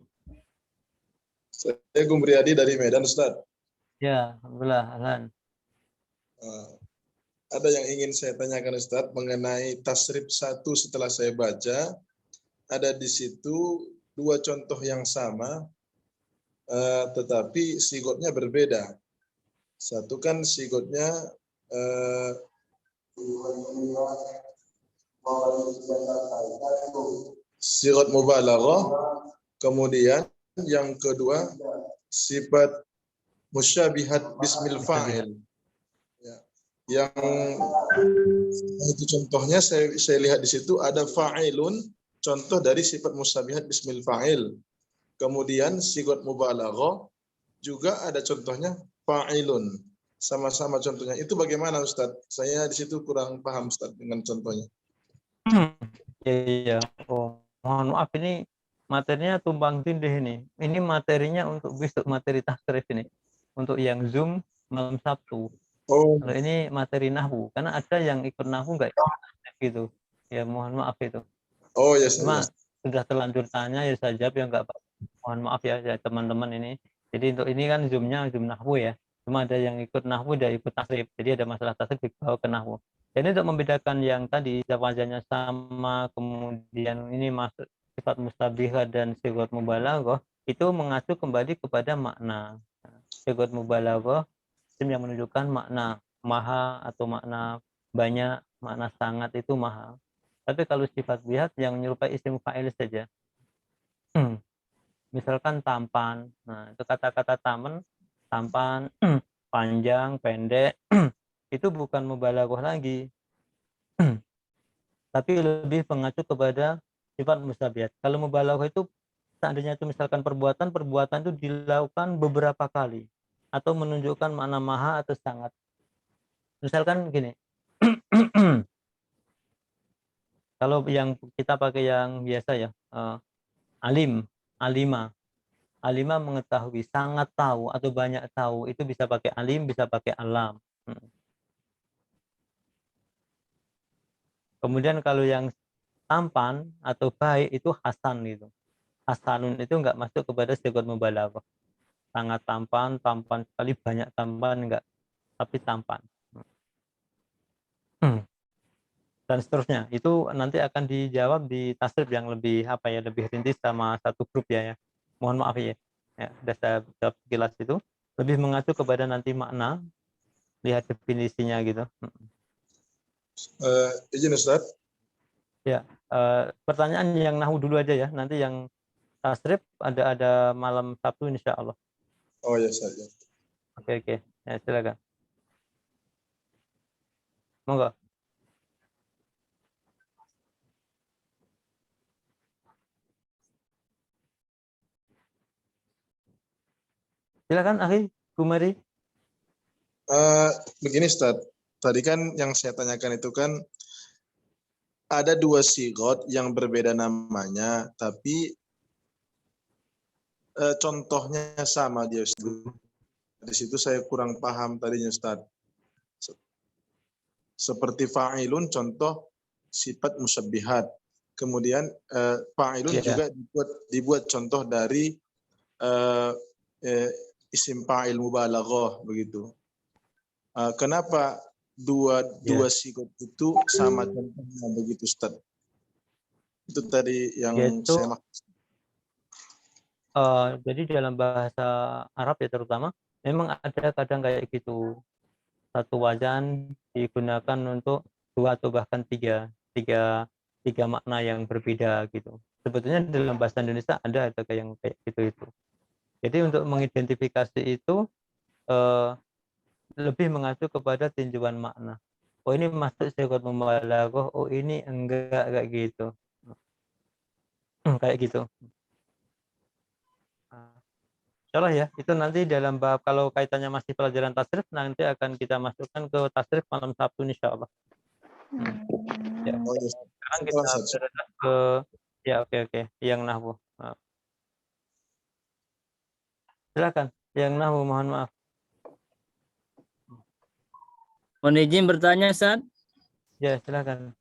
Speaker 6: Saya Gumriyadi dari Medan Ustaz.
Speaker 1: Ya, alhamdulillah. Alhan.
Speaker 6: Ada yang ingin saya tanyakan Ustaz mengenai tasrif 1 setelah saya baca. Ada di situ dua contoh yang sama, tetapi sigotnya berbeda. Satu kan sigotnya sigot mubalaghah, kemudian yang kedua sifat musyabihat bismil fa'il. Ya. Yang itu contohnya saya lihat di situ ada fa'ilun, contoh dari sifat musyabihat bismil fa'il. Kemudian sigot mubalaghah juga ada contohnya fa'ilun. Sama-sama contohnya. Itu bagaimana Ustaz? Saya di situ kurang paham Ustaz dengan contohnya.
Speaker 1: Iya. Oh, mohon maaf ini materinya tumpang tindih ini. Ini materinya untuk besok materi tasrif ini. Untuk yang Zoom malam Sabtu.
Speaker 6: Oh,
Speaker 1: Kalau ini materi nahwu, karena ada yang ikut nahwu enggak gitu. Ya mohon maaf itu.
Speaker 6: oh ya
Speaker 1: Cuma
Speaker 6: saya.
Speaker 1: sudah terlanjur tanya ya saya jawab ya enggak apa. Mohon maaf ya teman-teman ini. Jadi untuk ini kan Zoom-nya Zoom nahwu ya. Cuma ada yang ikut nahwu, ada ikut tasrif. Jadi ada masalah tasrif dibawa ke nahwu. Jadi untuk membedakan yang tadi wajahnya sama, kemudian ini masuk sifat mustabihah dan sigot mubalaghah, itu mengacu kembali kepada makna. Sigot mubalaghah isim yang menunjukkan makna maha atau makna banyak, makna sangat itu maha. Tapi kalau sifat bihat yang menyerupai isim fa'il saja. Misalkan tampan. Nah, itu kata-kata tampan, panjang, pendek, itu bukan mubalaghah lagi. Tapi lebih mengacu kepada sifat mustabihat. Kalau mubalaghah itu seandainya itu misalkan perbuatan itu dilakukan beberapa kali atau menunjukkan makna maha atau sangat. Misalkan gini. Kalau yang kita pakai yang biasa ya, alim, alima. Alima mengetahui, sangat tahu atau banyak tahu, itu bisa pakai alim, bisa pakai alam. Kemudian kalau yang tampan atau baik itu hasan gitu. Hasanun itu enggak masuk kepada sigot mubalaghah. Sangat tampan, tampan sekali, banyak tampan enggak, tapi tampan. Dan seterusnya. Itu nanti akan dijawab di tasrif yang lebih lebih rinci sama satu grup ya. Mohon maaf ya. Ya, sudah saya jawab sekilas itu. Lebih mengacu kepada nanti makna, lihat definisinya gitu.
Speaker 6: Izin Ustaz.
Speaker 1: Ya, pertanyaan yang nahwu dulu aja ya. Nanti yang tasrif ada malam Sabtu insya Allah.
Speaker 6: Oh ya saja.
Speaker 1: Oke. Ya, silakan. Monggo. Silakan Akhi Kumari.
Speaker 6: Begini Ustaz, tadi kan yang saya tanyakan itu kan ada dua sigot yang berbeda namanya, tapi contohnya sama dia Ustaz. Di situ saya kurang paham tadinya Ustaz. Seperti fa'ilun contoh sifat musyabihat. Kemudian fa'ilun juga dibuat contoh dari isim fa'il mubalaghah begitu. Kenapa dua sigot itu sama contohnya begitu Ustaz? Itu tadi yang saya maksud.
Speaker 1: Jadi dalam bahasa Arab ya terutama memang ada kadang kayak gitu, satu wajan digunakan untuk dua atau bahkan tiga makna yang berbeda gitu. Sebetulnya dalam bahasa Indonesia ada kayak gitu itu. Jadi untuk mengidentifikasi itu lebih mengacu kepada tinjauan makna. Oh ini masuk sigot mubalaghah, oh ini enggak kayak gitu. Kayak gitu. Insyaallah ya, itu nanti dalam bab kalau kaitannya masih pelajaran tasrif nanti akan kita masukkan ke tasrif malam Sabtu insyaallah. Ya. Sekarang kita bergerak ke ya oke yang nahwu. Silakan yang nahwu, mohon maaf.
Speaker 7: Mohon izin bertanya, Ustaz.
Speaker 1: Ya, silakan.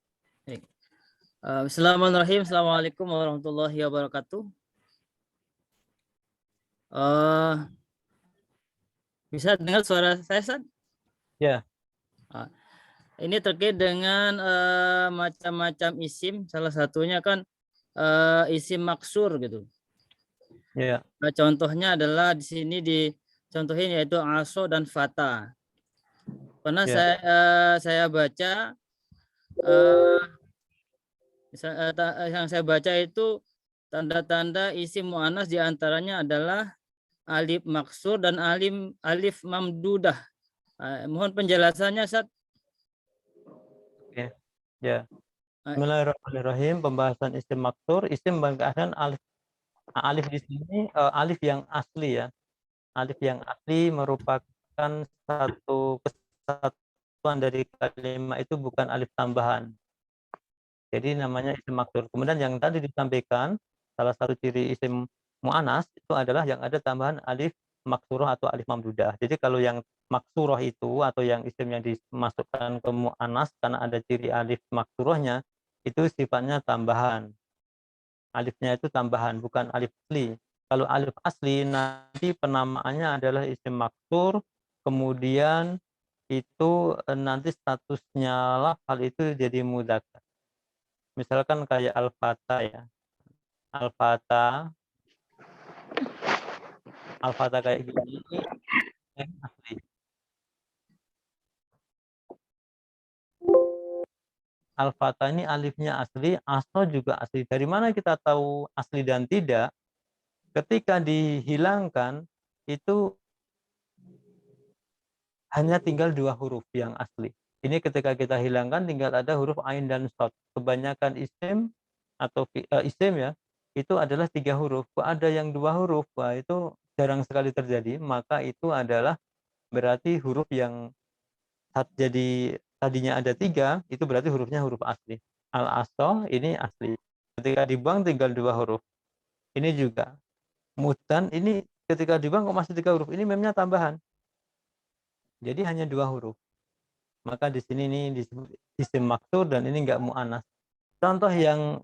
Speaker 7: Bismillahirrahmanirrahim. Assalamualaikum warahmatullahi wabarakatuh. Bisa dengar suara saya, Ustaz?
Speaker 1: Ya.
Speaker 7: Ini terkait dengan macam-macam isim. Salah satunya kan isim maksur gitu.
Speaker 1: Ya.
Speaker 7: Nah, contohnya adalah di sini dicontohin yaitu aso dan fata. Pernah
Speaker 1: Ya.
Speaker 7: saya baca yang saya baca itu tanda-tanda isim mu'annas diantaranya adalah alif maksur dan alif mamdudah. Mohon penjelasannya, Ustaz.
Speaker 1: Oke. Ya. Bismillahirrahmanirrahim. Pembahasan isim maksur. Isim bangkaian alif. Alif di sini alif yang asli ya. Alif yang asli merupakan satu kesatuan dari kalimat, itu bukan alif tambahan. Jadi namanya isim maksur. Kemudian yang tadi disampaikan, salah satu ciri isim mu'anas itu adalah yang ada tambahan alif maksurah atau alif mamdudah. Jadi kalau yang maksurah itu atau yang isim yang dimasukkan ke mu'anas karena ada ciri alif maksurahnya, itu sifatnya tambahan. Alifnya itu tambahan, bukan alif asli. Kalau alif asli nanti penamaannya adalah isim maksur, kemudian itu nanti statusnya lafal itu jadi mudzakkar. Misalkan kayak al-fata ya. Al-fata kayak gini asli. Al-fata ini alifnya asli, aso juga asli. Dari mana kita tahu asli dan tidak? Ketika dihilangkan itu hanya tinggal 2 huruf yang asli. Ini ketika kita hilangkan tinggal ada huruf ain dan shad. Kebanyakan isim atau isim ya, itu adalah 3 huruf. Kok ada yang 2 huruf? Wah, itu jarang sekali terjadi, maka itu adalah berarti huruf yang jadi tadinya ada 3, itu berarti hurufnya huruf asli. Al-asl ini asli. Ketika dibuang tinggal 2 huruf. Ini juga. Mudan ini ketika dibuang kok masih 3 huruf. Ini memnya tambahan. Jadi hanya 2 huruf. Maka di sini ini disebut isim maksur dan ini enggak mu'annas. Contoh yang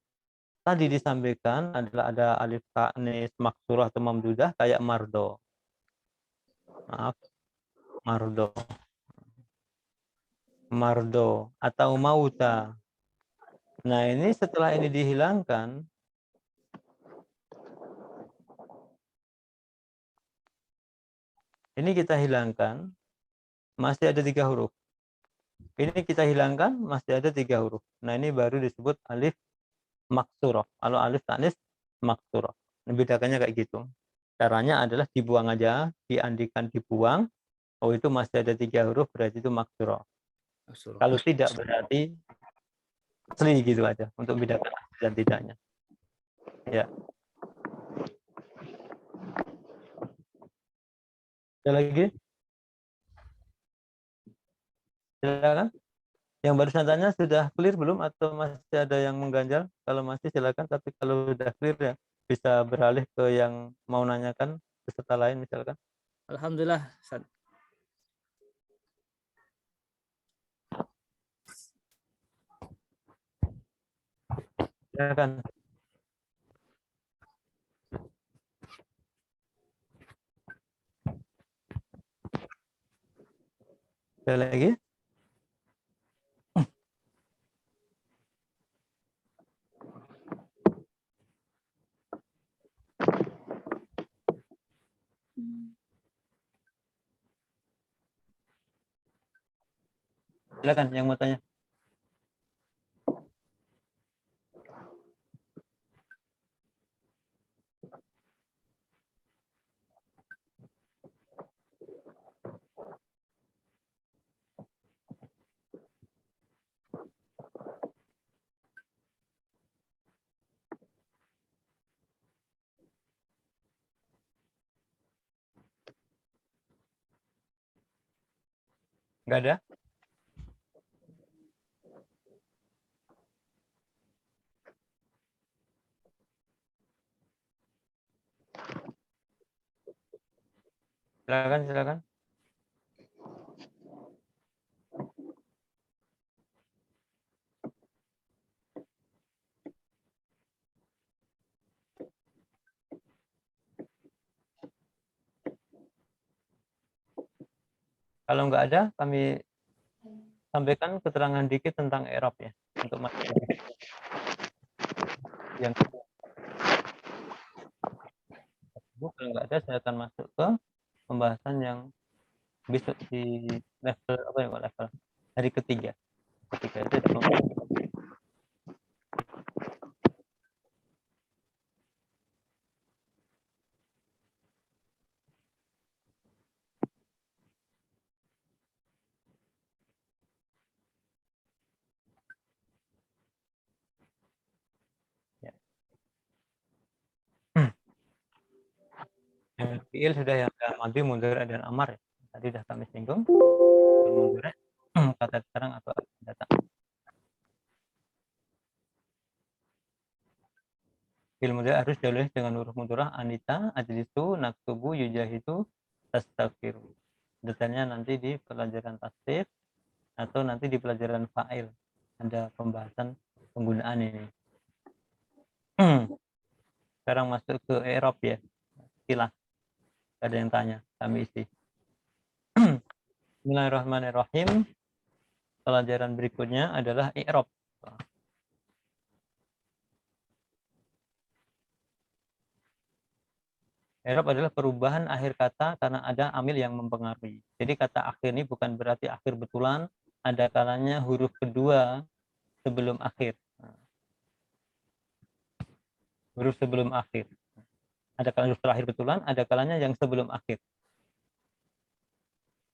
Speaker 1: tadi disampaikan adalah ada alif ta'nis maksurah atau mamdudah kayak mardo. Maaf. Mardo atau mauta. Nah, ini setelah ini dihilangkan, ini kita hilangkan, masih ada 3 huruf. Ini kita hilangkan, masih ada 3 huruf. Nah, ini baru disebut alif maksurah. Kalau alif ta'nis maksurah. Bedakannya kayak gitu. Caranya adalah dibuang aja, diandikan dibuang. Oh, itu masih ada 3 huruf, berarti itu maksurah. Kalau tidak berarti asli gitu aja untuk bedakan asli dan tidaknya. Ya. Ada lagi? Silakan. Yang barusan tanya sudah clear belum atau masih ada yang mengganjal? Kalau masih silakan, tapi kalau sudah clear ya bisa beralih ke yang mau nanyakan peserta lain misalkan.
Speaker 7: Alhamdulillah, Ustaz.
Speaker 1: Silakan. Ada lagi? Silakan yang mau tanya. Enggak ada? Silakan. Kalau enggak ada, kami sampaikan keterangan dikit tentang i'rab ya untuk yang nggak ada, saya akan masuk ke pembahasan yang besok di level apa ya, level hari ketiga. Ketika itu ada pembahasan. Ya. Fiil sudah yang madi, mudhari dan amar ya. Tadi sudah kami singgung. Mudhari kata sekarang atau datang. Fiil mudhari harus ditulis dengan huruf mudharah: anita, ajlisu, naktubu, yujahidu, tastaghfiru. Detailnya nanti di pelajaran tasrif atau nanti di pelajaran fa'il. Ada pembahasan penggunaan ini. Sekarang masuk ke i'rab ya. Silah. Ada yang tanya, kami isi. Bismillahirrahmanirrahim. Pelajaran berikutnya adalah i'rab. I'rab adalah perubahan akhir kata karena ada amil yang mempengaruhi. Jadi kata akhir ini bukan berarti akhir betulan, ada kalanya huruf kedua sebelum akhir. Huruf sebelum akhir. Ada kalanya huruf terakhir betulan, ada kalanya yang sebelum akhir.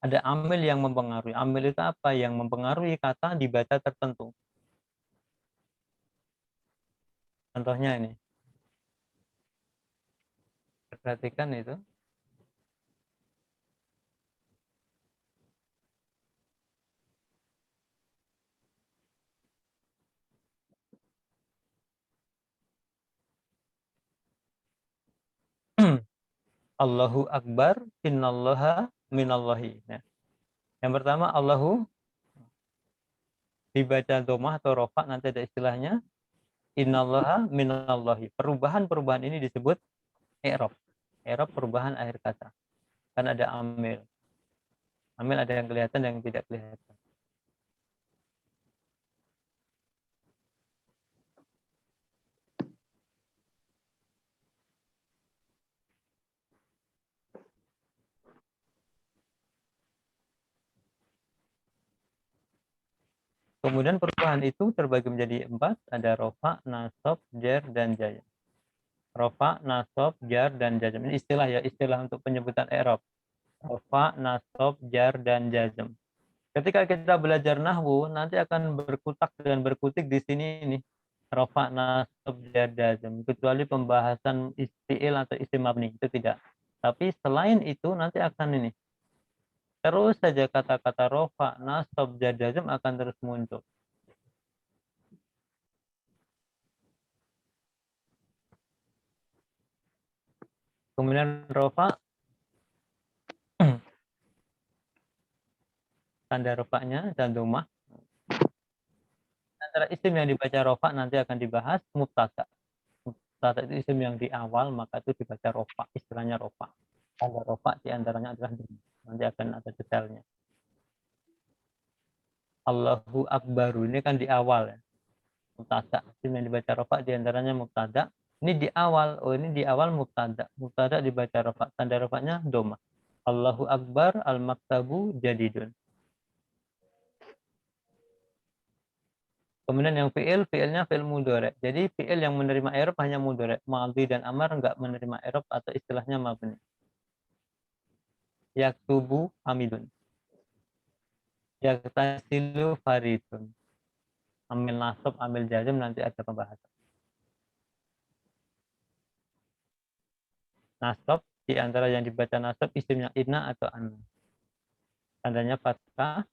Speaker 1: Ada amil yang mempengaruhi. Amil itu apa? Yang mempengaruhi kata dibaca tertentu. Contohnya ini. Perhatikan itu. Allahu Akbar, innallaha minallahi. Nah, yang pertama Allahu dibaca domah atau rofa, nanti ada istilahnya innallaha minallahi. Perubahan-perubahan ini disebut i'rab. I'rab perubahan akhir kata. Kan ada amil. Amil ada yang kelihatan dan yang tidak kelihatan. Kemudian perubahan itu terbagi menjadi 4, ada rofa, nasab, jar, dan jazm. Rofa, nasab, jar, dan jazm. Ini istilah ya, istilah untuk penyebutan i'rab. Rofa, nasab, jar, dan jazm. Ketika kita belajar nahwu, nanti akan berkutak dan berkutik di sini ini. Rofa, nasab, jar, jazm. Kecuali pembahasan isti'il atau isim mabni, itu tidak. Tapi selain itu nanti akan ini. Terus saja kata-kata rofa, nasab, jar, jazm akan terus muncul. Kemudian rofa, tanda rofanya dan domah. Antara isim yang dibaca rofa nanti akan dibahas mubtada. Mubtada itu isim yang di awal, maka itu dibaca rofa, istilahnya rofa. Tanda rofa diantaranya adalah domah. Nanti akan ada detailnya. Allahu Akbar, ini kan di awal ya. Mubtada, isim yang dibaca rofa diantaranya mubtada. Ini di awal, oh ini di awal mubtada. Mubtada dibaca rofa, tanda rofanya domah. Allahu Akbar, al-maktabu jadidun. Kemudian yang fiilnya fiil mudhari. Jadi fiil yang menerima i'rab hanya mudhari. Madhi dan amar enggak menerima i'rab atau istilahnya mabni. Yaktubu hamidun. Yaktasilu faridun. Amil nasab, amil jazm nanti ada pembahasan. Nasab, di antara yang dibaca nasab isimnya inna atau anna. Tandanya fathah,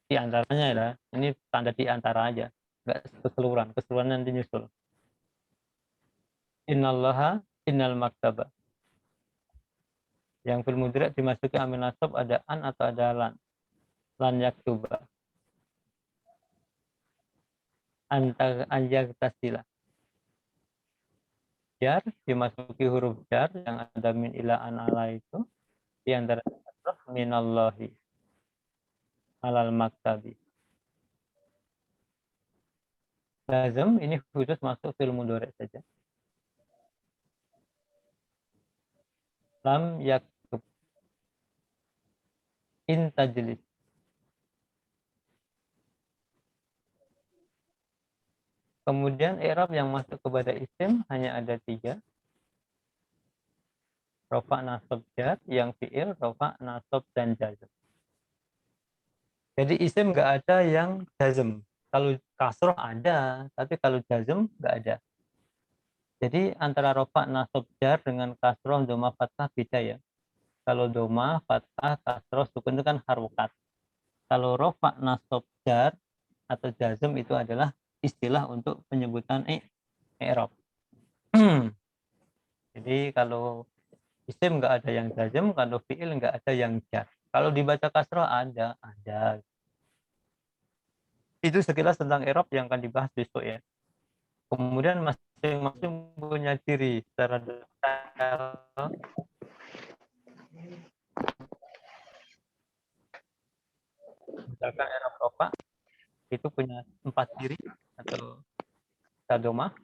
Speaker 1: di antaranya ya. Ini tanda di antara aja. Enggak keseluruhan. Keseluruhan nanti nyusul. Innallaha innal maktaba. Yang fil mudhari dimasuki amil nasab ada an atau ada lan. Lan yaktuba. Anjak tasila. Jar dimasuki huruf jar yang ada min ila an ala itu di antara minallahi alal maktabi. Lazim ini khusus masuk fil mudhari saja. lam yaktub, in tajlis. Kemudian i'rab yang masuk kepada isim hanya ada 3. Rafa, nasab, jar, yang fi'il, rafa, nasab, dan jazm. Jadi isim nggak ada yang jazm. Kalau kasroh ada, tapi kalau jazm nggak ada. Jadi antara rafa, nasab, jar dengan kasroh, doma, fathah beda ya. Kalau doma, fathah, kasroh, sukun itu kan harokat. Kalau rafa, nasab, jar atau jazm itu adalah istilah untuk penyebutan i'rab. Jadi kalau isim nggak ada yang jazm, kalau fi'il nggak ada yang jar. Kalau dibaca kasroh ada. Itu sekilas tentang i'rab yang akan dibahas besok ya. Kemudian masing-masing punya ciri secara detail. Misalkan i'rab rafa itu punya 4 ciri atau tadoma.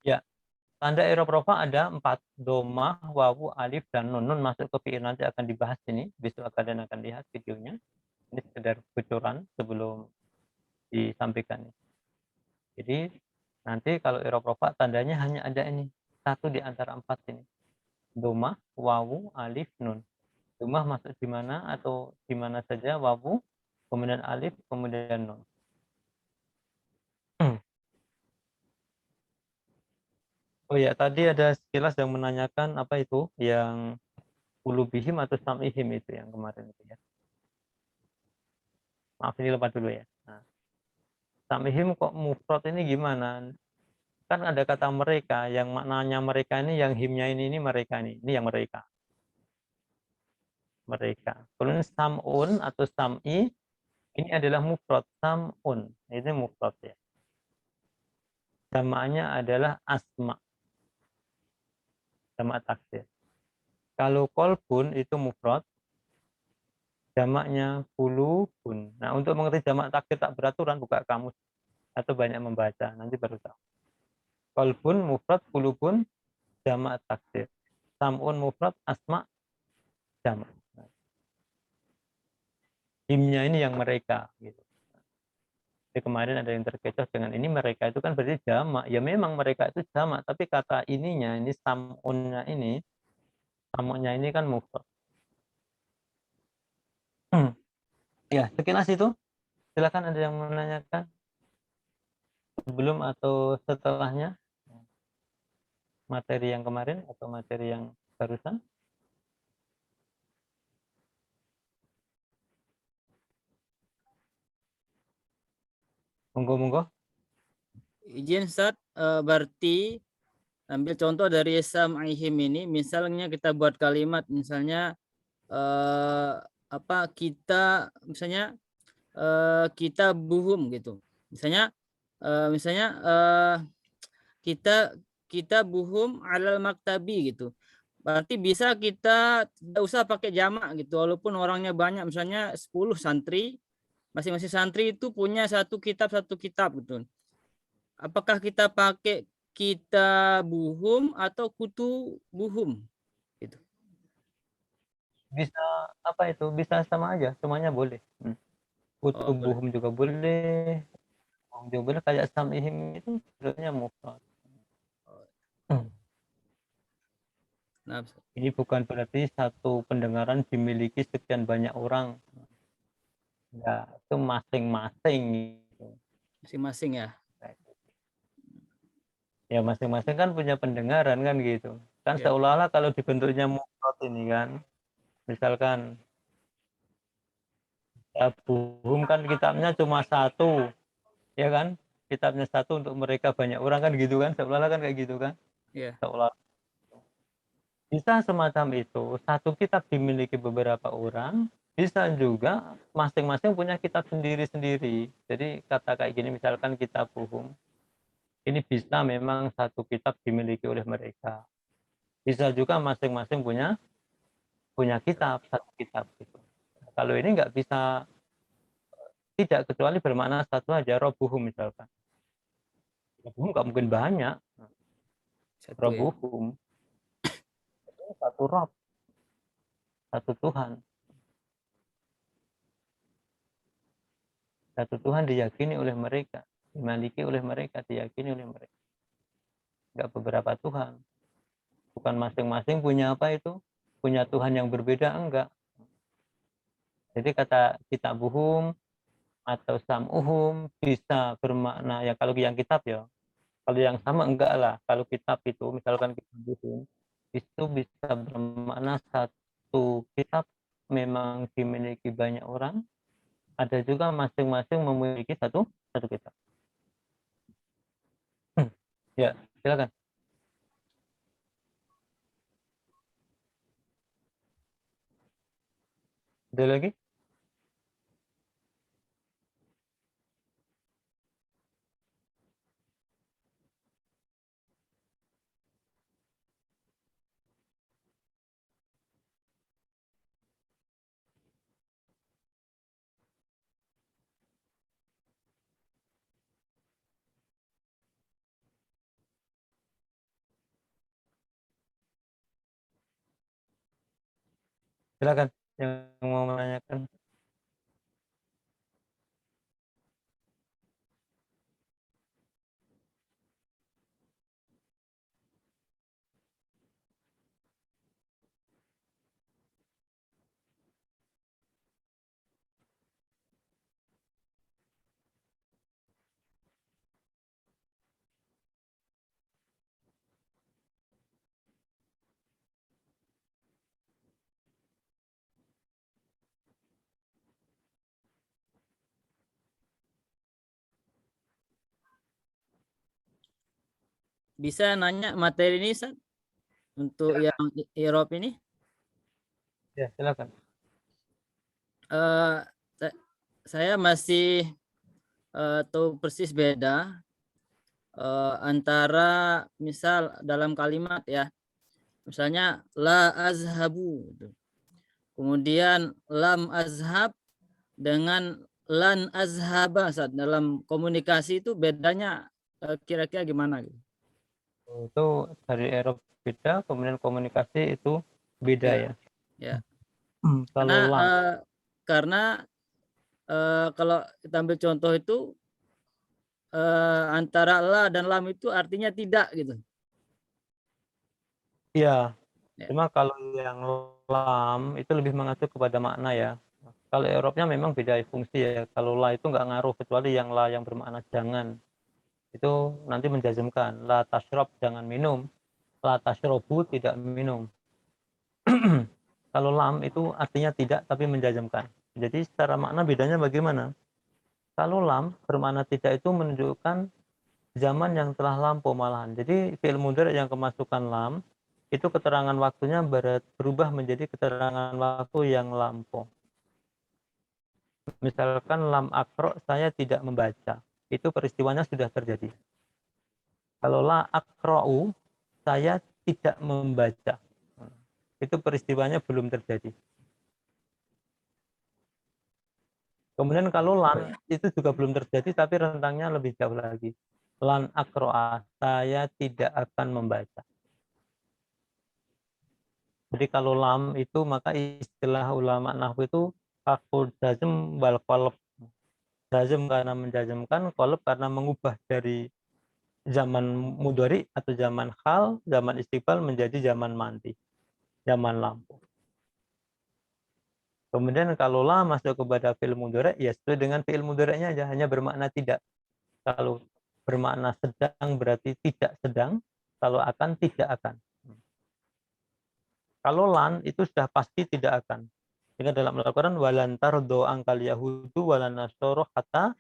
Speaker 1: Ya, tanda i'rab rafa ada 4, doma, wawu, alif, dan nun. Nun masuk ke fi'il nanti akan dibahas ini. Besok kalian akan lihat videonya. Ini sekedar bocoran sebelum disampaikan. Jadi nanti kalau i'rab rafa tandanya hanya ada ini, 1 di antara 4 ini. Doma, wawu, alif, nun. Doma masuk di mana atau di mana saja, wawu, kemudian alif, kemudian nun. Oh ya, tadi ada sekilas yang menanyakan apa itu yang ulubihim atau samihim itu yang kemarin itu ya. Maaf ini lepas dulu ya. Nah, samihim kok mufrad ini gimana? Kan ada kata mereka, yang maknanya mereka ini, yang himnya ini mereka ini yang mereka. Kemudian sam'un atau sam'i ini adalah mufrad, sam'un ini mufrad ya. Jamaknya adalah asma. Jamak taksir. Kalau kolbun itu mufrad, jamaknya kulubun. Nah, untuk mengerti jamak taksir tak beraturan, buka kamus atau banyak membaca, nanti baru tahu. Kolbun mufrad, kulubun jamak taksir. Sam'un mufrad, asma jamak. Himnya ini yang mereka gitu. Jadi kemarin ada yang terkecoh dengan ini, mereka itu kan berarti jamak. Ya memang mereka itu jamak, tapi kata ininya ini sam'unnya ini, sam'unnya ini kan mufrad. Ya, sekilas itu. Silakan ada yang menanyakan sebelum atau setelahnya materi yang kemarin atau materi yang barusan. Monggo.
Speaker 7: Izin Ustaz, berarti ambil contoh dari sam'ihim ini, misalnya kita buat kalimat, misalnya kita buhum gitu. Misalnya kita buhum alal maktabi gitu. Berarti bisa kita tidak usah pakai jamak gitu, walaupun orangnya banyak, misalnya 10 santri, masing-masing santri itu punya satu kitab gitu. Apakah kita pakai kita buhum atau kutu buhum gitu?
Speaker 1: Bisa apa itu? Bisa sama aja, semuanya boleh. Kutu buhum juga boleh. Juga boleh, kayak sam'ihim itu sebenarnya mufrad.
Speaker 7: Nah,
Speaker 1: ini bukan berarti satu pendengaran dimiliki sekian banyak orang. Ya, itu masing-masing gitu.
Speaker 7: Masing-masing ya.
Speaker 1: Ya masing-masing kan punya pendengaran kan gitu. Kan ya. Seolah-olah kalau dibentuknya mufrad ini kan, misalkan ya buhum kan kitabnya cuma 1, ya kan? Kitabnya 1 untuk mereka banyak orang kan gitu kan? Seolah-olah kan kayak gitu kan?
Speaker 7: Iya.
Speaker 1: Seolah. Bisa semacam itu, satu kitab dimiliki beberapa orang, Bisa juga masing-masing punya kitab sendiri-sendiri. Jadi kata kayak gini, misalkan kitab Buhum, ini bisa memang satu kitab dimiliki oleh mereka. Bisa juga masing-masing punya kitab, satu kitab gitu. Kalau ini nggak bisa, tidak, kecuali bermakna satu aja, robuhum misalkan. Robuhum nggak mungkin banyak.
Speaker 7: Satu ya.
Speaker 1: Robuhum satu Rob, satu Tuhan. Satu Tuhan diyakini oleh mereka, dimiliki oleh mereka, diyakini oleh mereka. Enggak beberapa Tuhan. Bukan masing-masing punya apa itu? Punya Tuhan yang berbeda, enggak. Jadi kata kitabuhum atau sam'uhum bisa bermakna, ya kalau yang kitab ya. Kalau yang sama enggak lah. Kalau kitab itu, misalkan kitabuhum, itu bisa bermakna satu kitab memang dimiliki banyak orang, ada juga masing-masing memiliki satu kitab. Ya, silakan. Ada lagi? Silakan yang mau menanyakan.
Speaker 7: Bisa nanya materi ini, Ustaz? Untuk yang Eropa ini?
Speaker 1: Ya, silakan.
Speaker 7: Eh, saya masih tahu persis beda antara misal dalam kalimat ya, misalnya la azhabu, kemudian lam azhab dengan lan azhaba. Saat dalam komunikasi itu bedanya kira-kira gimana gitu?
Speaker 1: Itu dari Eropa beda, kemudian komunikasi itu beda
Speaker 7: Ya,
Speaker 1: ya.
Speaker 7: ya.
Speaker 1: Kalau lam,
Speaker 7: Karena kalau kita ambil contoh itu antara la dan lam itu artinya tidak gitu.
Speaker 1: ya.
Speaker 7: Ya.
Speaker 1: Cuma kalau yang lam itu lebih mengacu kepada makna ya. Kalau Eropanya memang beda fungsi ya. Kalau la itu nggak ngaruh, kecuali yang la yang bermakna jangan. Itu nanti menjazmkan. La tashrab, jangan minum. La tashrobu, tidak minum. Kalau lam itu artinya tidak tapi menjazmkan. Jadi secara makna bedanya bagaimana? Kalau lam bermakna tidak itu menunjukkan zaman yang telah lampau malahan. Jadi fi'il mudhari yang kemasukan lam itu keterangan waktunya berubah menjadi keterangan waktu yang lampau. Misalkan lam akro, saya tidak membaca. Itu peristiwanya sudah terjadi. Kalau la akra'u, saya tidak membaca. Itu peristiwanya belum terjadi. Kemudian kalau lan itu juga belum terjadi tapi rentangnya lebih jauh lagi. Lan akro'a, saya tidak akan membaca. Jadi kalau lam itu maka istilah ulama nahwu itu fakul jazm wal qalb. Jazm karena menjazmkan, qalb karena mengubah dari zaman mudhari atau zaman hal, zaman istiqbal menjadi zaman mandi, zaman lampu. Kemudian kalau la masuk kepada fi'il mudhari, ya sesuai dengan fi'il mudhari'nya aja, hanya bermakna tidak. Kalau bermakna sedang berarti tidak sedang, kalau akan tidak akan. Kalau lan itu sudah pasti tidak akan. Sehingga dalam Al-Quran walan tardo angkal yahudu walan nasoro hatta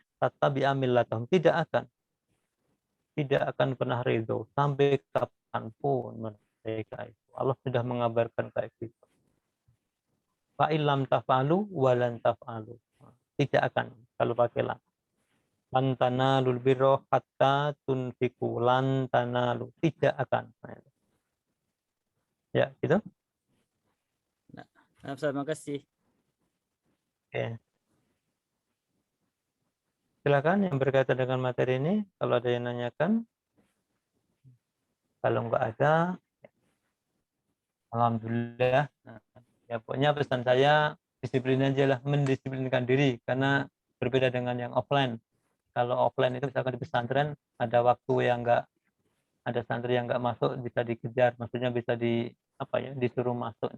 Speaker 1: bi'amillatahum, tidak akan. Tidak akan pernah ridho sampai kapanpun mereka itu. Allah sudah mengabarkan kayak gitu. Fa'ilam taf'alu walan taf'alu. Tidak akan kalau pakai lam. Lan tanalul birra hatta tunfiqu, lan tanalu, tidak akan. Ya, gitu.
Speaker 7: Nah, Ustaz, makasih.
Speaker 1: Oke. Silakan yang berkaitan dengan materi ini, kalau ada yang nanyakan. Kalau nggak ada, alhamdulillah. Nah, ya pokoknya pesan saya disiplin aja lah, mendisiplinkan diri, karena berbeda dengan yang offline. Kalau offline itu misalkan di pesantren ada waktu yang nggak, ada santri yang nggak masuk bisa dikejar, maksudnya bisa di apa ya, disuruh masuk.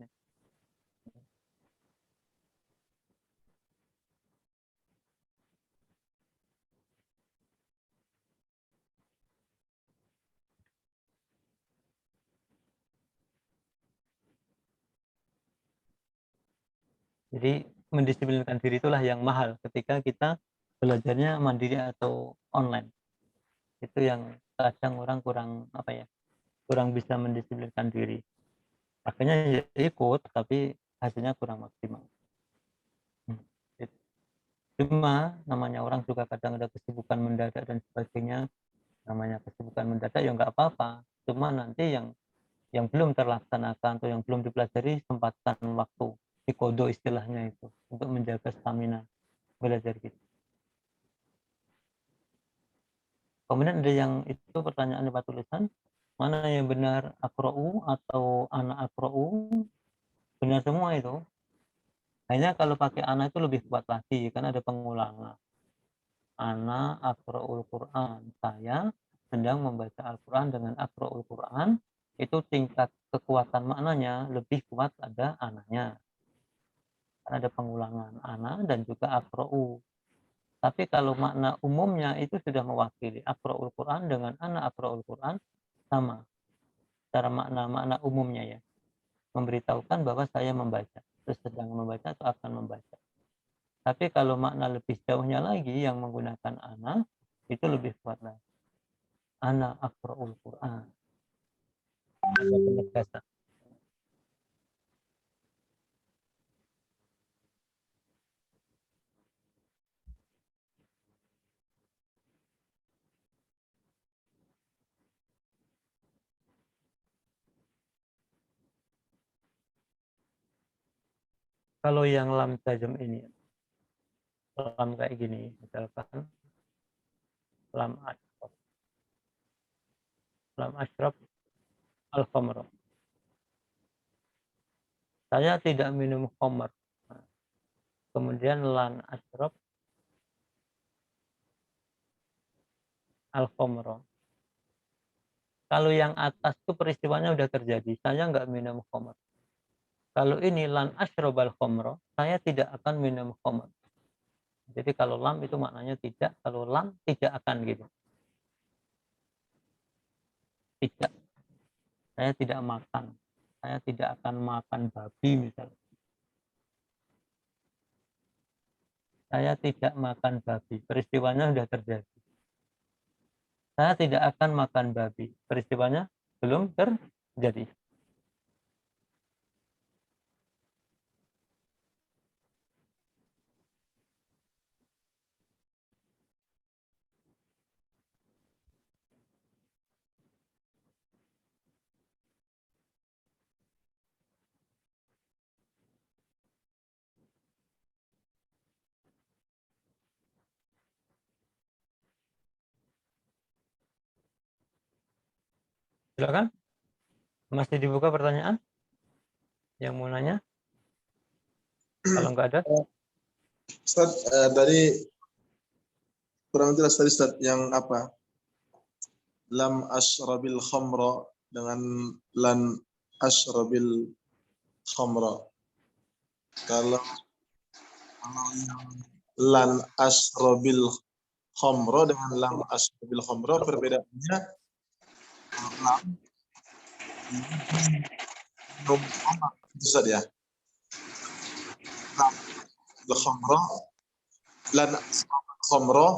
Speaker 1: Jadi mendisiplinkan diri itulah yang mahal ketika kita belajarnya mandiri atau online. Itu yang kadang orang kurang apa ya, kurang bisa mendisiplinkan diri. Akhirnya ya ikut tapi hasilnya kurang maksimal. Cuma namanya orang juga kadang ada kesibukan mendadak dan sebagainya. Namanya kesibukan mendadak ya nggak apa-apa. Cuma nanti yang belum terlaksanakan atau yang belum dipelajari, sempatkan waktu, dikodo istilahnya itu, untuk menjaga stamina belajar gitu. Kemudian ada yang itu pertanyaan lewat tulisan, mana yang benar, akra'u atau anak akra'u? Benar semua itu. Hanya kalau pakai anak itu lebih kuat lagi, karena ada pengulangan. Ana akra'ul Quran, saya sedang membaca Al-Quran dengan akra'ul Quran, itu tingkat kekuatan maknanya lebih kuat ada ananya. Karena ada pengulangan ana dan juga akra'u. Tapi kalau makna umumnya itu sudah mewakili akra'ul Quran dengan ana akra'ul Quran sama. Secara makna umumnya ya. Memberitahukan bahwa saya membaca, terus sedang membaca atau akan membaca. Tapi kalau makna lebih jauhnya lagi yang menggunakan ana, itu lebih kuat lagi. Ana aqra'ul Quran. Ada penegasan. Kalau yang lam tajam ini, lam kayak gini, misalkan lam ashraf. Lam ashraf al-khamr. Saya tidak minum khamr. Kemudian lan ashraf al-khamr. Kalau yang atas itu peristiwanya udah terjadi, saya nggak minum khamr. Kalau ini lan ashrab al-khamr, saya tidak akan minum khamr. Jadi kalau lam itu maknanya tidak, kalau lam tidak akan gitu. Tidak. Saya tidak makan. Saya tidak akan makan babi misalnya. Saya tidak makan babi. Peristiwanya sudah terjadi. Saya tidak akan makan babi. Peristiwanya belum terjadi. Silakan. Masih dibuka pertanyaan? Yang mau nanya? Kalau nggak ada?
Speaker 6: Ustaz, dari kurang jelas tadi Ustaz, yang apa? Lam ashrabil khamra dengan lan ashrabil khamra. Kalau yang lan ashrabil khamra dengan lam ashrabil khamra perbedaannya lam minum khamra Ustaz ya. Lam khamra lan ashrabil khamra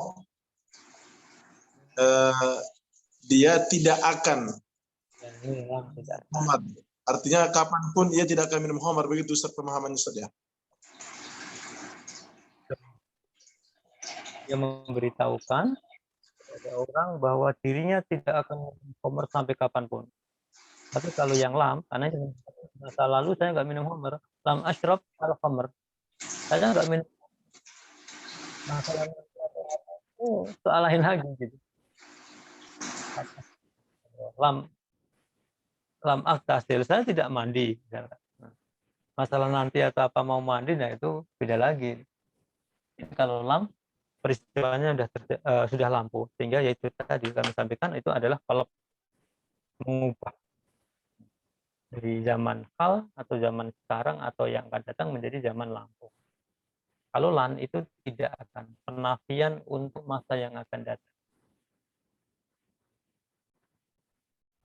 Speaker 6: dia tidak akan Muhammad. Artinya kapanpun ia tidak akan minum khamar, begitu Ustaz pemahaman Ustaz ya.
Speaker 1: dia memberitahukan kepada orang bahwa dirinya tidak akan homer sampai kapanpun. Tapi kalau yang lam, karena masa lalu saya nggak minum homer, lam ashrab al homer, saya nggak minum. Masalah soal lain lagi gitu. Lam aktasil, saya tidak mandi. Masalah nanti atau apa mau mandi, nah itu beda lagi. Kalau lam, peristiwanya sudah lampu, sehingga yaitu tadi kami sampaikan itu adalah kalau mengubah dari zaman hal atau zaman sekarang atau yang akan datang menjadi zaman lampu. Kalau lan itu tidak akan, penafian untuk masa yang akan datang.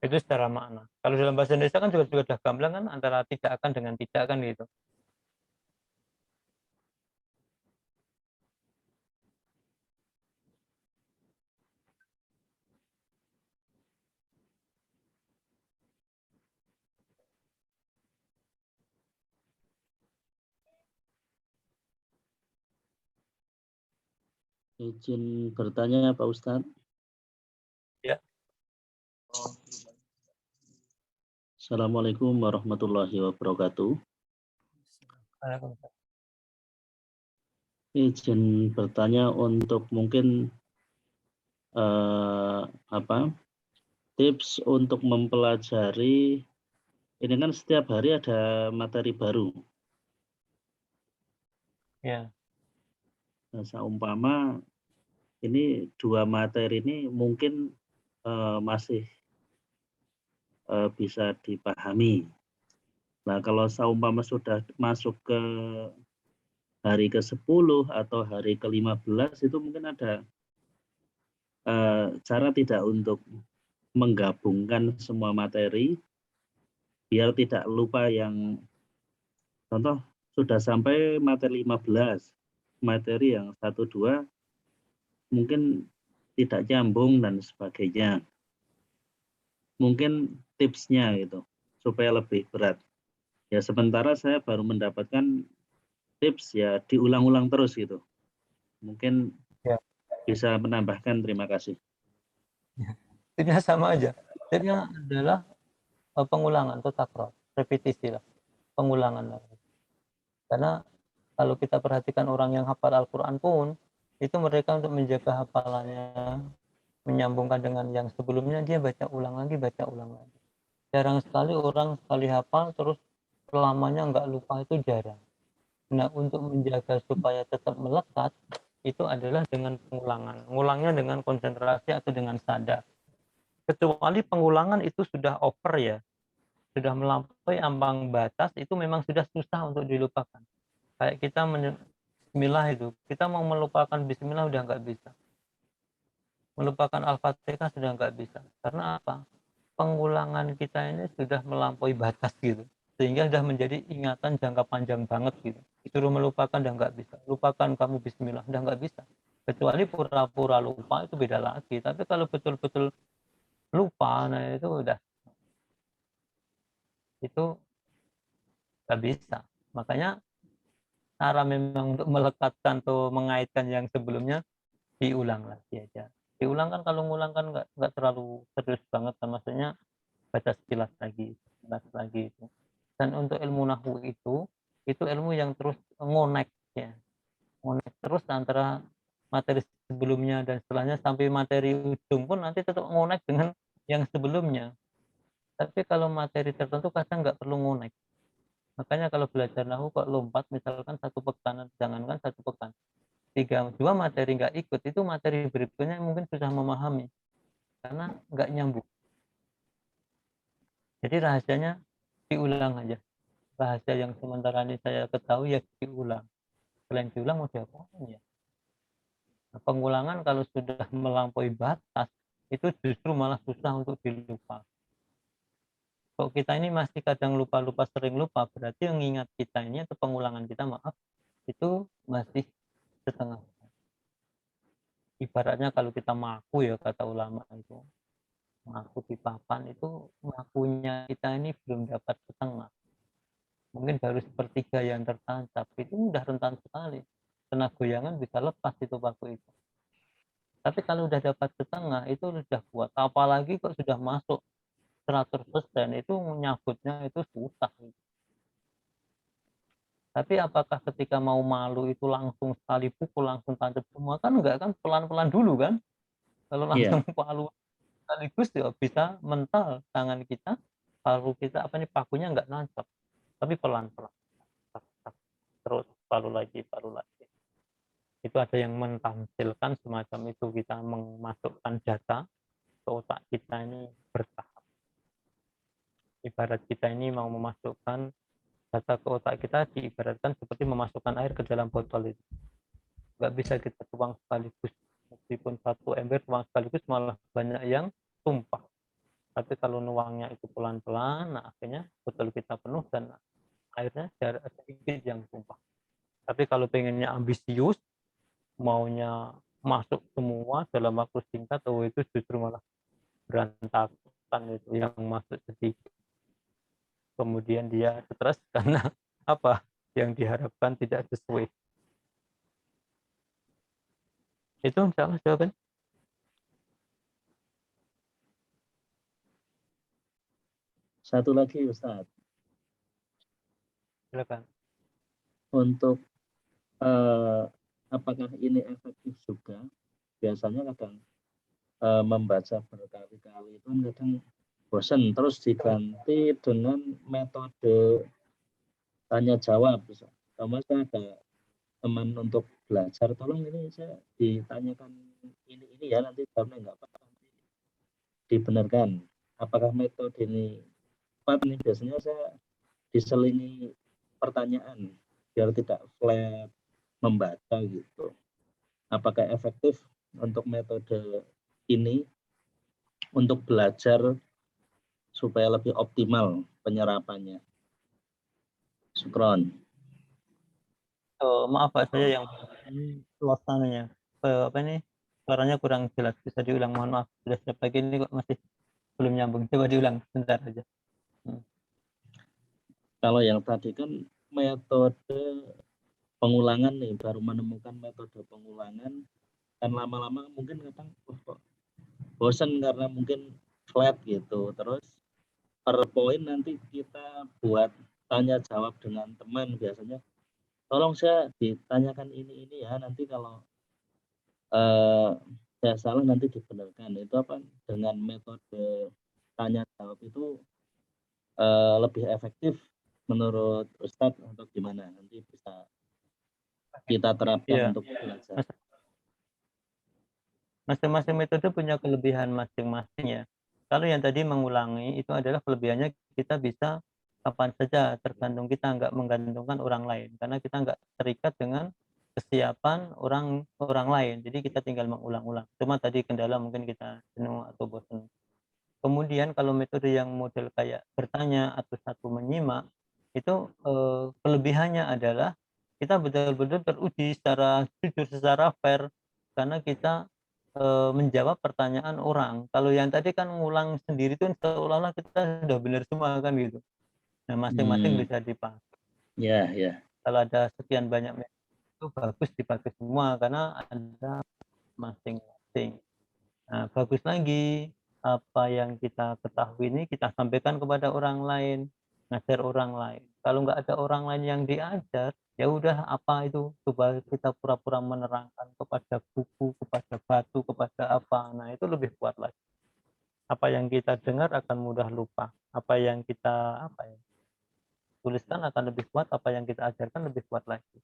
Speaker 1: Itu secara makna. Kalau dalam bahasa Indonesia kan juga sudah gamblang kan antara tidak akan dengan tidak kan gitu.
Speaker 8: Izin bertanya Pak Ustadz.
Speaker 1: Ya.
Speaker 8: Assalamualaikum warahmatullahi wabarakatuh. Izin bertanya untuk mungkin tips untuk mempelajari, ini kan setiap hari ada materi baru.
Speaker 1: Ya.
Speaker 8: Nah, seumpama ini dua materi ini mungkin masih bisa dipahami. Nah, kalau seumpama sudah masuk ke hari ke-10 atau hari ke-15 itu mungkin ada cara tidak untuk menggabungkan semua materi biar tidak lupa yang contoh sudah sampai materi 15, materi yang 1-2 mungkin tidak nyambung dan sebagainya. Mungkin tipsnya gitu supaya lebih berat. Ya sementara saya baru mendapatkan tips ya diulang-ulang terus gitu. Mungkin
Speaker 1: ya.
Speaker 8: Bisa menambahkan, terima kasih.
Speaker 1: Tipsnya sama aja. Tipsnya adalah pengulangan atau takror, repetisi lah, pengulangan lagi. Karena kalau kita perhatikan orang yang hafal Al-Quran pun, itu mereka untuk menjaga hafalannya, menyambungkan dengan yang sebelumnya, dia baca ulang lagi. Jarang sekali orang sekali hafal terus selamanya nggak lupa, itu jarang. Nah, untuk menjaga supaya tetap melekat, itu adalah dengan pengulangan. Ngulangnya dengan konsentrasi atau dengan sadar. Kecuali pengulangan itu sudah over ya, sudah melampaui ambang batas, itu memang sudah susah untuk dilupakan. Kayak kita bismillah itu, kita mau melupakan bismillah udah nggak bisa. Melupakan Al-Fatihah sudah nggak bisa. Karena apa? Pengulangan kita ini sudah melampaui batas gitu. Sehingga sudah menjadi ingatan jangka panjang banget gitu. Disuruh melupakan udah nggak bisa. Lupakan kamu bismillah udah nggak bisa. Kecuali pura-pura lupa itu beda lagi. Tapi kalau betul-betul lupa, nah itu udah, itu nggak bisa. Makanya cara memang untuk melekatkan atau mengaitkan yang sebelumnya, diulang lagi aja. Diulang kan, kalau ngulang kan nggak terlalu serius banget kan, maksudnya baca sekilas lagi itu. Dan untuk ilmu nahwu itu ilmu yang terus ngonek ya, ngonek terus antara materi sebelumnya dan setelahnya sampai materi ujung pun nanti tetap ngonek dengan yang sebelumnya. Tapi kalau materi tertentu kadang nggak perlu ngonek. Makanya kalau belajar nahwu kok lompat, misalkan 1 pekan, jangankan 1 pekan, 2 materi nggak ikut, itu materi berikutnya mungkin sudah memahami karena nggak nyambung. Jadi rahasianya diulang aja. Rahasia yang sementara ini saya ketahui ya diulang. Selain diulang mau diapain ya? Nah, pengulangan kalau sudah melampaui batas itu justru malah susah untuk dilupa. Kalau kita ini masih kadang lupa-lupa, sering lupa, berarti yang ingat kita ini atau pengulangan kita, maaf, itu masih setengah. Ibaratnya kalau kita maku ya, kata ulama itu, maku di papan itu, makunya kita ini belum dapat setengah. Mungkin baru 1/3 yang tertancap, itu udah rentan sekali. Kena goyangan bisa lepas itu paku itu. Tapi kalau udah dapat setengah itu sudah kuat. Apalagi kok sudah masuk 100% itu nyabutnya itu susah. Tapi apakah ketika mau malu itu langsung sekali pukul, langsung tancap semua? Kan enggak, kan pelan-pelan dulu kan? Kalau
Speaker 8: Iya.
Speaker 1: langsung palu sekaligus ya bisa mental tangan kita, palu kita pakunya enggak nancap, tapi pelan-pelan. Terus palu lagi. Itu ada yang mentampilkan semacam itu, kita memasukkan data ke otak kita ini bertahap. Ibarat kita ini mau memasukkan data ke otak kita, diibaratkan seperti memasukkan air ke dalam botol itu. Nggak bisa kita tuang sekaligus. Meskipun 1 ember tuang sekaligus malah banyak yang tumpah. Tapi kalau nuangnya itu pelan-pelan, nah akhirnya botol kita penuh dan airnya sedikit yang tumpah. Tapi kalau pengennya ambisius, maunya masuk semua dalam waktu singkat, itu justru malah berantakan itu, yang masuk sedikit. Kemudian dia stres karena apa yang diharapkan tidak sesuai. Itu insya Allah jawaban.
Speaker 8: Satu lagi Ustaz,
Speaker 1: Silakan.
Speaker 8: untuk apakah ini efektif juga? Biasanya kadang membaca berkali-kali itu kadang bosan, terus diganti dengan metode tanya jawab. Sama saya ada teman untuk belajar, tolong ini saya ditanyakan ini ya, nanti jawabnya nggak apa-apa, dibenarkan. Apakah metode ini tepat? Ini biasanya saya diselingi pertanyaan biar tidak flat membaca gitu. Apakah efektif untuk metode ini untuk belajar supaya lebih optimal penyerapannya? Syukron.
Speaker 1: Maaf Pak, saya yang suasananya suaranya kurang jelas, bisa diulang, mohon maaf. Sudah setiap pagi ini kok masih belum nyambung, coba diulang sebentar aja.
Speaker 8: Kalau yang tadi kan metode pengulangan nih, baru menemukan metode pengulangan, dan lama-lama mungkin kadang bosan karena mungkin flat gitu. Terus per poin nanti kita buat tanya jawab dengan teman, biasanya tolong saya ditanyakan ini ya, nanti kalau saya salah nanti dibenarkan. Itu apa, dengan metode tanya jawab itu lebih efektif menurut Ustadz untuk gimana? Nanti bisa kita terapkan untuk belajar.
Speaker 1: Masing-masing metode punya kelebihan masing-masing ya. Kalau yang tadi mengulangi itu adalah kelebihannya, kita bisa kapan saja, tergantung kita, nggak menggantungkan orang lain, karena kita nggak terikat dengan kesiapan orang lain. Jadi kita tinggal mengulang-ulang. Cuma tadi kendala mungkin kita jenuh atau bosan. Kemudian kalau metode yang model kayak bertanya atau satu menyimak, itu kelebihannya adalah kita betul-betul teruji secara jujur, secara fair, karena kita menjawab pertanyaan orang. Kalau yang tadi kan ngulang sendiri itu seolah-olah kita sudah benar semua kan gitu. Nah, masing-masing bisa dipakai.
Speaker 8: Ya.
Speaker 1: Kalau ada sekian banyak metode itu bagus dipakai semua karena ada masing-masing. Nah, bagus lagi apa yang kita ketahui ini kita sampaikan kepada orang lain, ngajar orang lain. Kalau nggak ada orang lain yang diajar, ya udah apa itu, coba kita pura-pura menerangkan kepada buku, kepada batu, kepada apa. Nah, itu lebih kuat lagi. Apa yang kita dengar akan mudah lupa. Apa yang kita tuliskan akan lebih kuat, apa yang kita ajarkan lebih kuat lagi.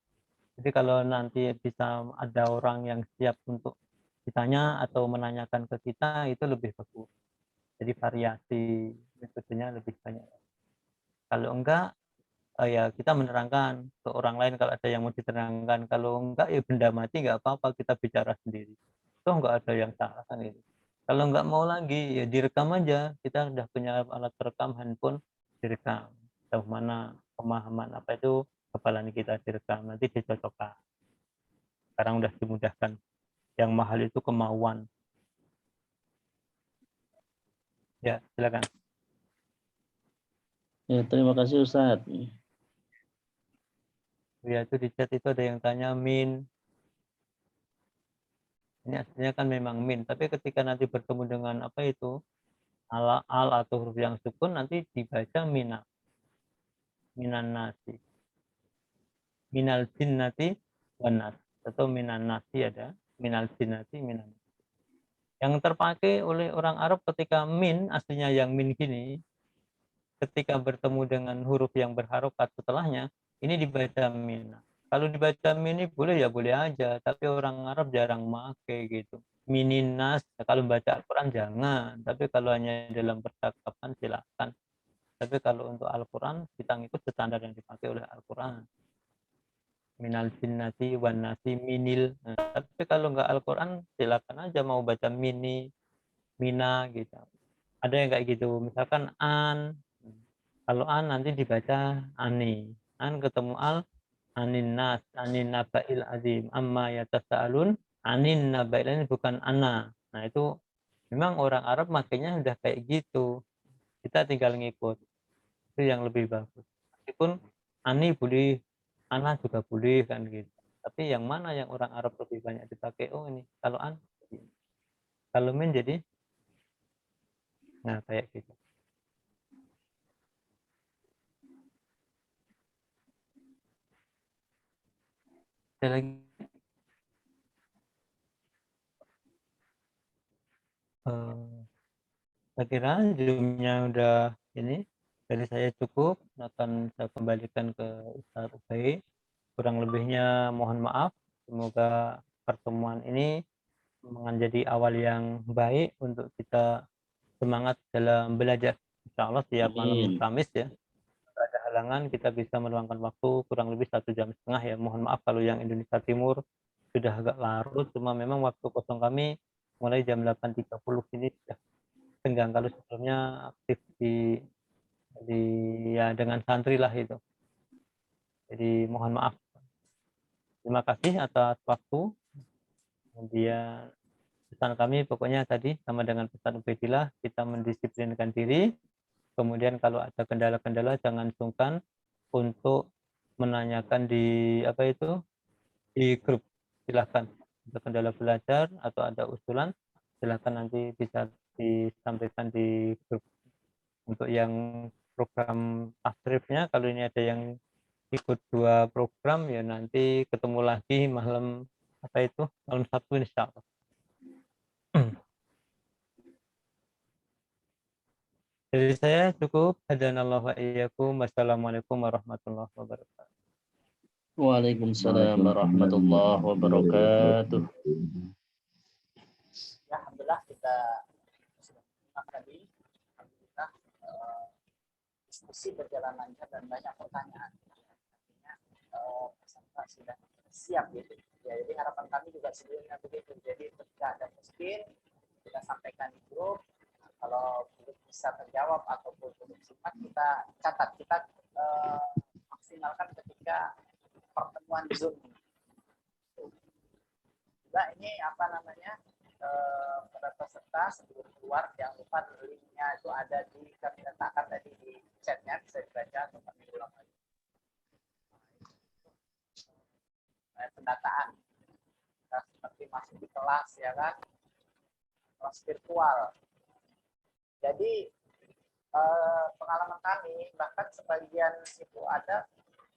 Speaker 1: Jadi kalau nanti bisa ada orang yang siap untuk ditanya atau menanyakan ke kita, itu lebih bagus. Jadi variasi metodenya lebih banyak. Kalau enggak, ya kita menerangkan ke orang lain kalau ada yang mau diterangkan. Kalau enggak, ya benda mati nggak apa-apa, kita bicara sendiri. Itu enggak ada yang salah kan itu. Kalau enggak mau lagi, ya direkam aja. Kita udah punya alat perekam handphone, direkam. Sejauh mana pemahaman apa itu hafalan kita direkam, nanti dicocokkan. Sekarang udah dimudahkan. Yang mahal itu kemauan. Ya, silakan.
Speaker 8: Ya, terima kasih Ustadz.
Speaker 1: Ya, itu di chat itu ada yang tanya Min. Ini aslinya kan memang min, tapi ketika nanti bertemu dengan apa itu al atau huruf yang sukun nanti dibaca mina, minan nasi, minal jinnati wan nas, atau minan nasi ada, minal jinnati minan. Yang terpakai oleh orang Arab ketika min, aslinya yang min gini, ketika bertemu dengan huruf yang berharokat setelahnya, ini dibaca mina. Kalau dibaca mini boleh ya boleh aja, tapi orang Arab jarang make gitu. Mininas, kalau baca Al-Quran jangan, tapi kalau hanya dalam percakapan silakan. Tapi kalau untuk Al-Quran kita ngikut standar yang dipakai oleh Al-Quran. Minal jinnati wan nasi minil. Nah, tapi kalau nggak Al-Quran silakan aja mau baca mini, mina gitu. Ada yang kayak gitu, misalkan an. Kalau an nanti dibaca ani. An ketemu al, anin nas, anin nabail azim, amma yatasaalun, anin nabail ini bukan ana. Nah itu memang orang Arab makanya udah kayak gitu. Kita tinggal ngikut. Itu yang lebih bagus. Meskipun ani boleh, ana juga boleh kan gitu. Tapi yang mana yang orang Arab lebih banyak dipakai? Oh ini, kalau an, kalau min jadi, nah kayak gitu. Ada lagi? Saya kira zoom-nya udah ini dari saya cukup, akan saya kembalikan ke Ustaz Ubay. Kurang lebihnya mohon maaf. Semoga pertemuan ini menjadi awal yang baik untuk kita semangat dalam belajar. Insya Allah tiap malam Kamis ya, tidak ada halangan kita bisa meluangkan waktu kurang lebih 1,5 jam ya. Mohon maaf kalau yang Indonesia Timur sudah agak larut, cuma memang waktu kosong kami mulai jam 8.30 ini sudah senggang. Kalau sebelumnya aktif di ya dengan santri lah itu. Jadi mohon maaf. Terima kasih atas waktu. Kemudian pesan kami pokoknya tadi sama dengan pesan Ubaidillah, kita mendisiplinkan diri. Kemudian kalau ada kendala-kendala jangan sungkan untuk menanyakan di apa itu di grup. Silahkan ada kendala belajar atau ada usulan silahkan nanti bisa disampaikan di grup. Untuk yang program tasrifnya kalau ini ada yang ikut 2 program ya nanti ketemu lagi malam apa itu malam Sabtu insya Allah. Dari saya cukup. Hadanallahu wa iyyakum. Wassalamualaikum warahmatullahi wabarakatuh.
Speaker 8: Waalaikumsalam warahmatullahi wabarakatuh.
Speaker 2: Ya, alhamdulillah kita sudah tadi. Alhamdulillah diskusi berjalan lancar dan banyak pertanyaan. Artinya peserta sudah siap gitu. Ya, jadi harapan kami juga sebelumnya begitu. Jadi ketika ada mungkin kita sampaikan di grup. Kalau belum bisa terjawab ataupun belum sempat kita catat, kita maksimalkan ketika pertemuan Zoom. Juga ini apa namanya para peserta sebelum keluar jangan lupa linknya itu ada di kami letakkan tadi di chatnya bisa dibaca atau kami ulang lagi. Pendataan kita seperti masih di kelas ya kan, kelas virtual. Jadi pengalaman kami bahkan sebagian itu ada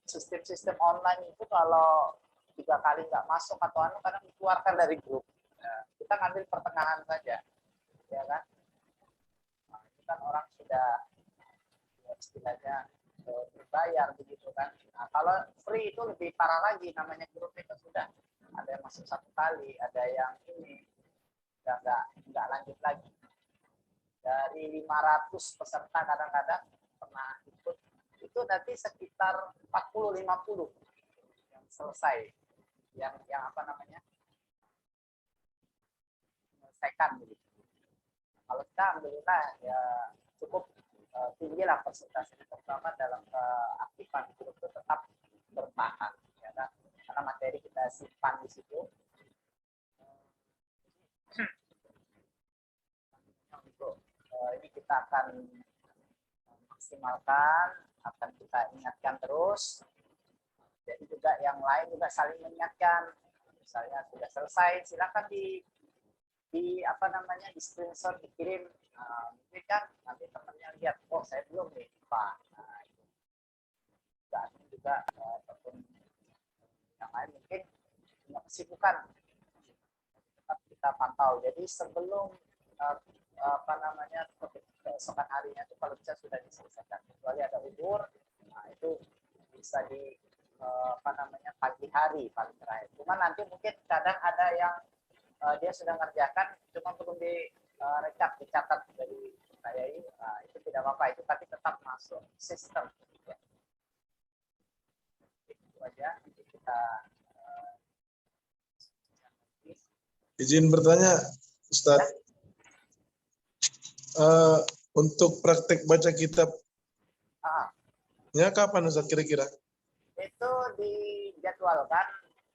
Speaker 2: sistem-sistem online itu kalau 3 kali nggak masuk atau kadang dikeluarkan dari grup. Nah, kita ngambil pertengahan saja, ya kan? Nah, itu kan orang sudah ya, istilahnya berbayar begitu kan. Nah, kalau free itu lebih parah lagi, namanya grup itu sudah ada yang masuk 1 kali, ada yang ini udah nggak lanjut lagi. Dari 500 peserta kadang-kadang pernah ikut, itu nanti sekitar 40-50 yang selesai, yang apa namanya menyelesaikan begitu. Kalau kita alhamdulillah ya cukup tinggi lah persentasenya, terutama dalam keaktifan grup itu tetap bertahan, ya kan? Karena materi kita simpan di situ. Ini kita akan maksimalkan, akan kita ingatkan terus. Jadi juga yang lain juga saling mengingatkan. Misalnya sudah selesai, silakan di apa namanya di screenshot dikirim, mungkin kan nanti temannya lihat, oh saya belum nih Pak. Nah, itu juga ataupun yang lain mungkin punya kesibukan, tetap kita pantau. Jadi sebelum apa namanya keesokan harinya itu kalau bisa sudah diselesaikan, kecuali ada udur, nah itu bisa di apa namanya pagi hari paling terakhir. Cuma nanti mungkin kadang ada yang dia sudah ngerjakan cuma belum di recap, dicatat dari saya ini, itu tidak apa-apa, itu tapi tetap masuk sistem. Ya. Itu aja kita
Speaker 6: izin bertanya Ustadz, untuk praktek baca kitab ya kapan Ustadz kira-kira?
Speaker 2: Itu dijadwalkan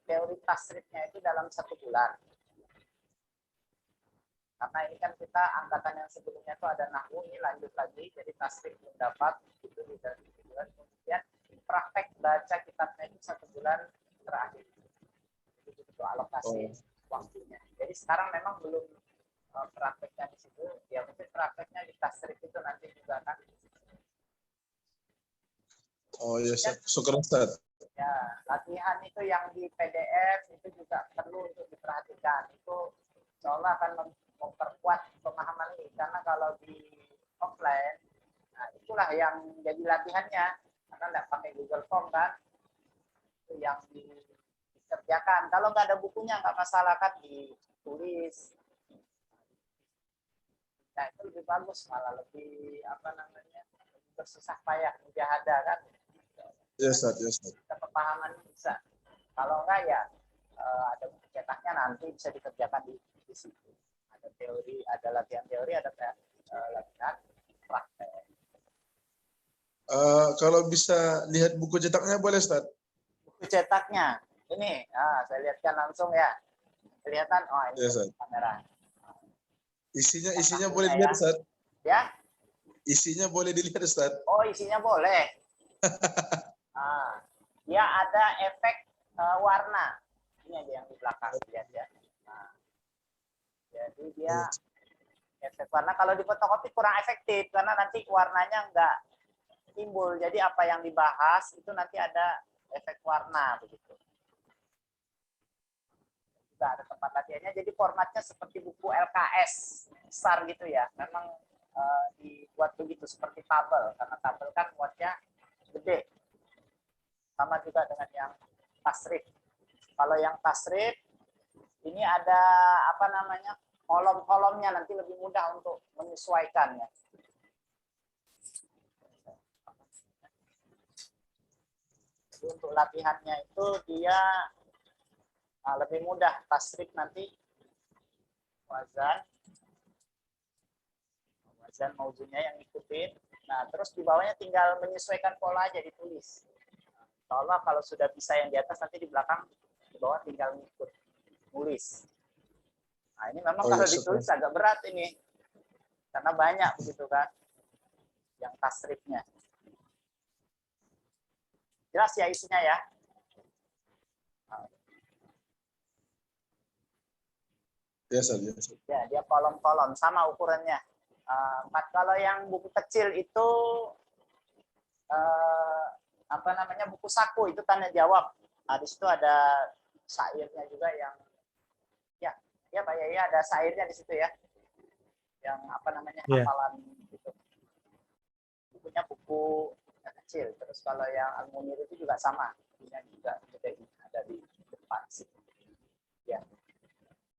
Speaker 2: teori tasrifnya itu dalam 1 bulan. Karena ini kan kita angkatan yang sebelumnya itu ada nahwu, ini lanjut lagi, jadi tasrif belum dapat itu di dalam 1 bulan. Kemudian praktek baca kitabnya itu 1 bulan terakhir. Itu alokasi waktunya. Jadi sekarang memang belum prakteknya di situ, ya mungkin prakteknya di tasrif itu nanti juga kan.
Speaker 6: Oh ya, syukur Ustaz.
Speaker 2: Ya, latihan itu yang di PDF itu juga perlu untuk diperhatikan. Itu seolah akan memperkuat pemahaman ini, karena kalau di offline, nah itulah yang jadi latihannya, karena nggak pakai Google Form kan, itu yang dikerjakan. Kalau nggak ada bukunya nggak masalah kan, ditulis. Nah itu lebih bagus, malah lebih apa namanya bersusah payah mujahadah kan.
Speaker 6: Ya Ustaz, ya Ustaz.
Speaker 2: Kita pemahaman bisa. Kalau enggak ya ada buku cetaknya, nanti bisa dikerjakan di situ. Ada teori, ada latihan teori, ada latihan praktek.
Speaker 6: Kalau bisa lihat buku cetaknya boleh Ustaz?
Speaker 2: Buku cetaknya, ini saya lihatkan langsung ya. Kelihatan, oh ini
Speaker 6: ya,
Speaker 2: kamera.
Speaker 6: Isinya boleh dilihat Ustaz?
Speaker 2: Ya?
Speaker 6: Isinya boleh dilihat Ustaz?
Speaker 2: Oh isinya boleh. Dia ada efek warna. Ini aja yang di belakang lihat ya. Nah, jadi dia efek warna. Kalau di fotokopi kurang efektif karena nanti warnanya enggak timbul. Jadi apa yang dibahas itu nanti ada efek warna begitu. Juga ada tempat latihannya. Jadi formatnya seperti buku LKS besar gitu ya. Memang dibuat begitu seperti tabel, karena tabel kan muatnya gede. Sama juga dengan yang tasrif. Kalau yang tasrif ini ada apa namanya kolom-kolomnya, nanti lebih mudah untuk menyesuaikannya. Jadi untuk latihannya itu dia lebih mudah. Tasrif nanti wazan mauzunya yang ikutin. Nah terus di bawahnya tinggal menyesuaikan pola aja ditulis. Insya kalau sudah bisa yang di atas, nanti di belakang, di bawah tinggal ngikut nulis. Nah ini memang kalau ditulis agak berat ini, karena banyak begitu kan, yang tasrifnya. Jelas ya isinya ya? Ya, dia kolom-kolom, sama ukurannya. Kalau yang buku kecil itu apa namanya buku saku, itu tanya jawab. Nah, di situ ada syairnya juga yang ya Pak Yaya, ada syairnya di situ ya. Yang apa namanya hafalan gitu. Bukunya buku kecil. Terus kalau yang Al-Munir itu juga sama, bukunya juga ada di depan sih. Ya.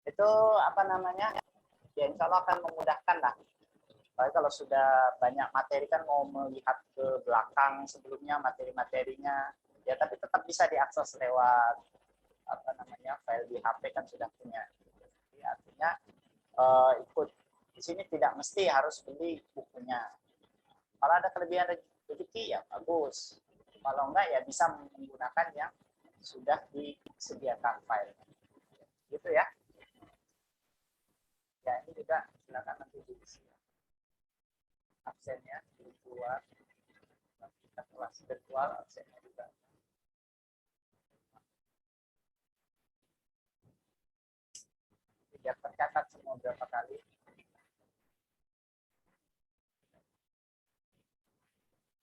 Speaker 2: Itu apa namanya? Ya insya Allah akan memudahkan lah. Kalau sudah banyak materi kan mau melihat ke belakang sebelumnya materi-materinya, ya tapi tetap bisa diakses lewat apa namanya file di HP kan sudah punya. Jadi artinya ikut di sini tidak mesti harus beli bukunya. Kalau ada kelebihan rezeki ya bagus. Kalau enggak ya bisa menggunakan yang sudah disediakan file. Gitu ya. Ya ini juga silakan nanti diisi. Absennya virtual, kita kelas virtual absennya juga. biar tercatat semua berapa kali.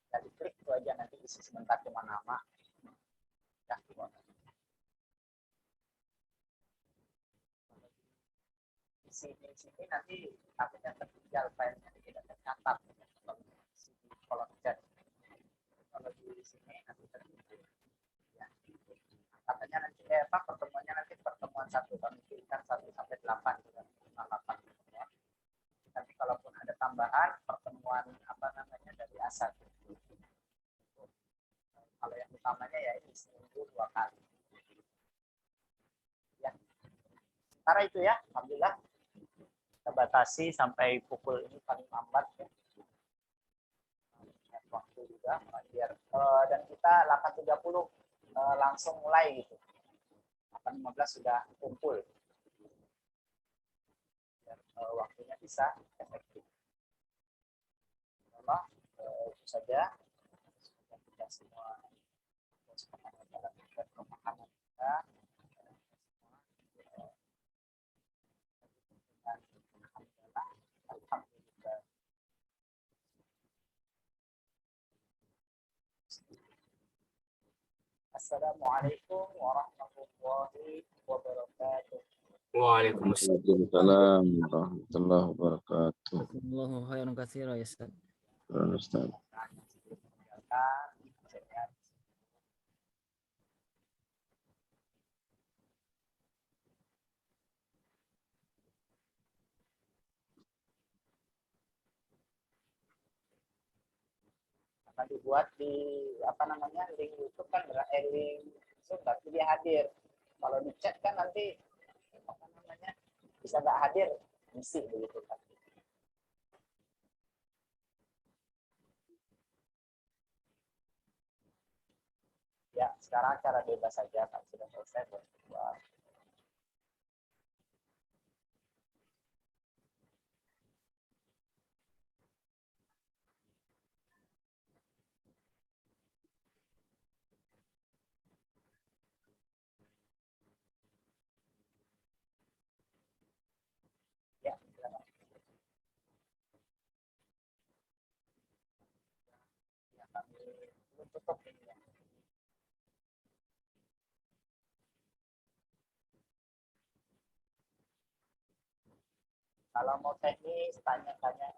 Speaker 2: Jadi klik itu aja, nanti isi sebentar cuma nama. Ya, di sini nanti takutnya tertinggal filenya, tidak tercatat kolom chat. Kalau di sini nanti tertinggal. Ya. Katanya nanti pertemuannya nanti pertemuan 1, kami pilihkan 1 sampai 8 juga. 8 pertemuan. Nanti kalaupun ada tambahan pertemuan dari A1. Kalau yang utamanya ya ini seminggu 2 kali. Ya. Sementara itu ya, alhamdulillah kita batasi sampai pukul ini paling lambat ya. Waktu juga biar dan kita 8.30 langsung mulai gitu. 8.15 sudah kumpul. Biar waktunya bisa efektif. Insyaallah itu saja. Kita semua pemahaman kita. Alhamdulillah. Assalamualaikum warahmatullahi wabarakatuh.
Speaker 3: Waalaikumsalam warahmatullahi wabarakatuh.
Speaker 7: Allahu khairan katsira ya Ustaz.
Speaker 3: Ustaz.
Speaker 2: Akan dibuat di link YouTube kan link Zoom berarti dia hadir. Kalau di chat kan nanti bisa nggak hadir, misi begitu kan. Ya, sekarang cara bebas saja kan sudah selesai buat ya, kami tutup ini ya. Kalau mau teknis tanya-tanya.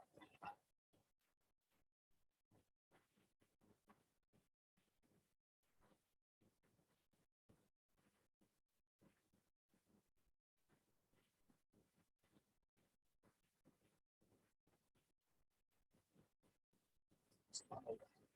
Speaker 2: Bismillah.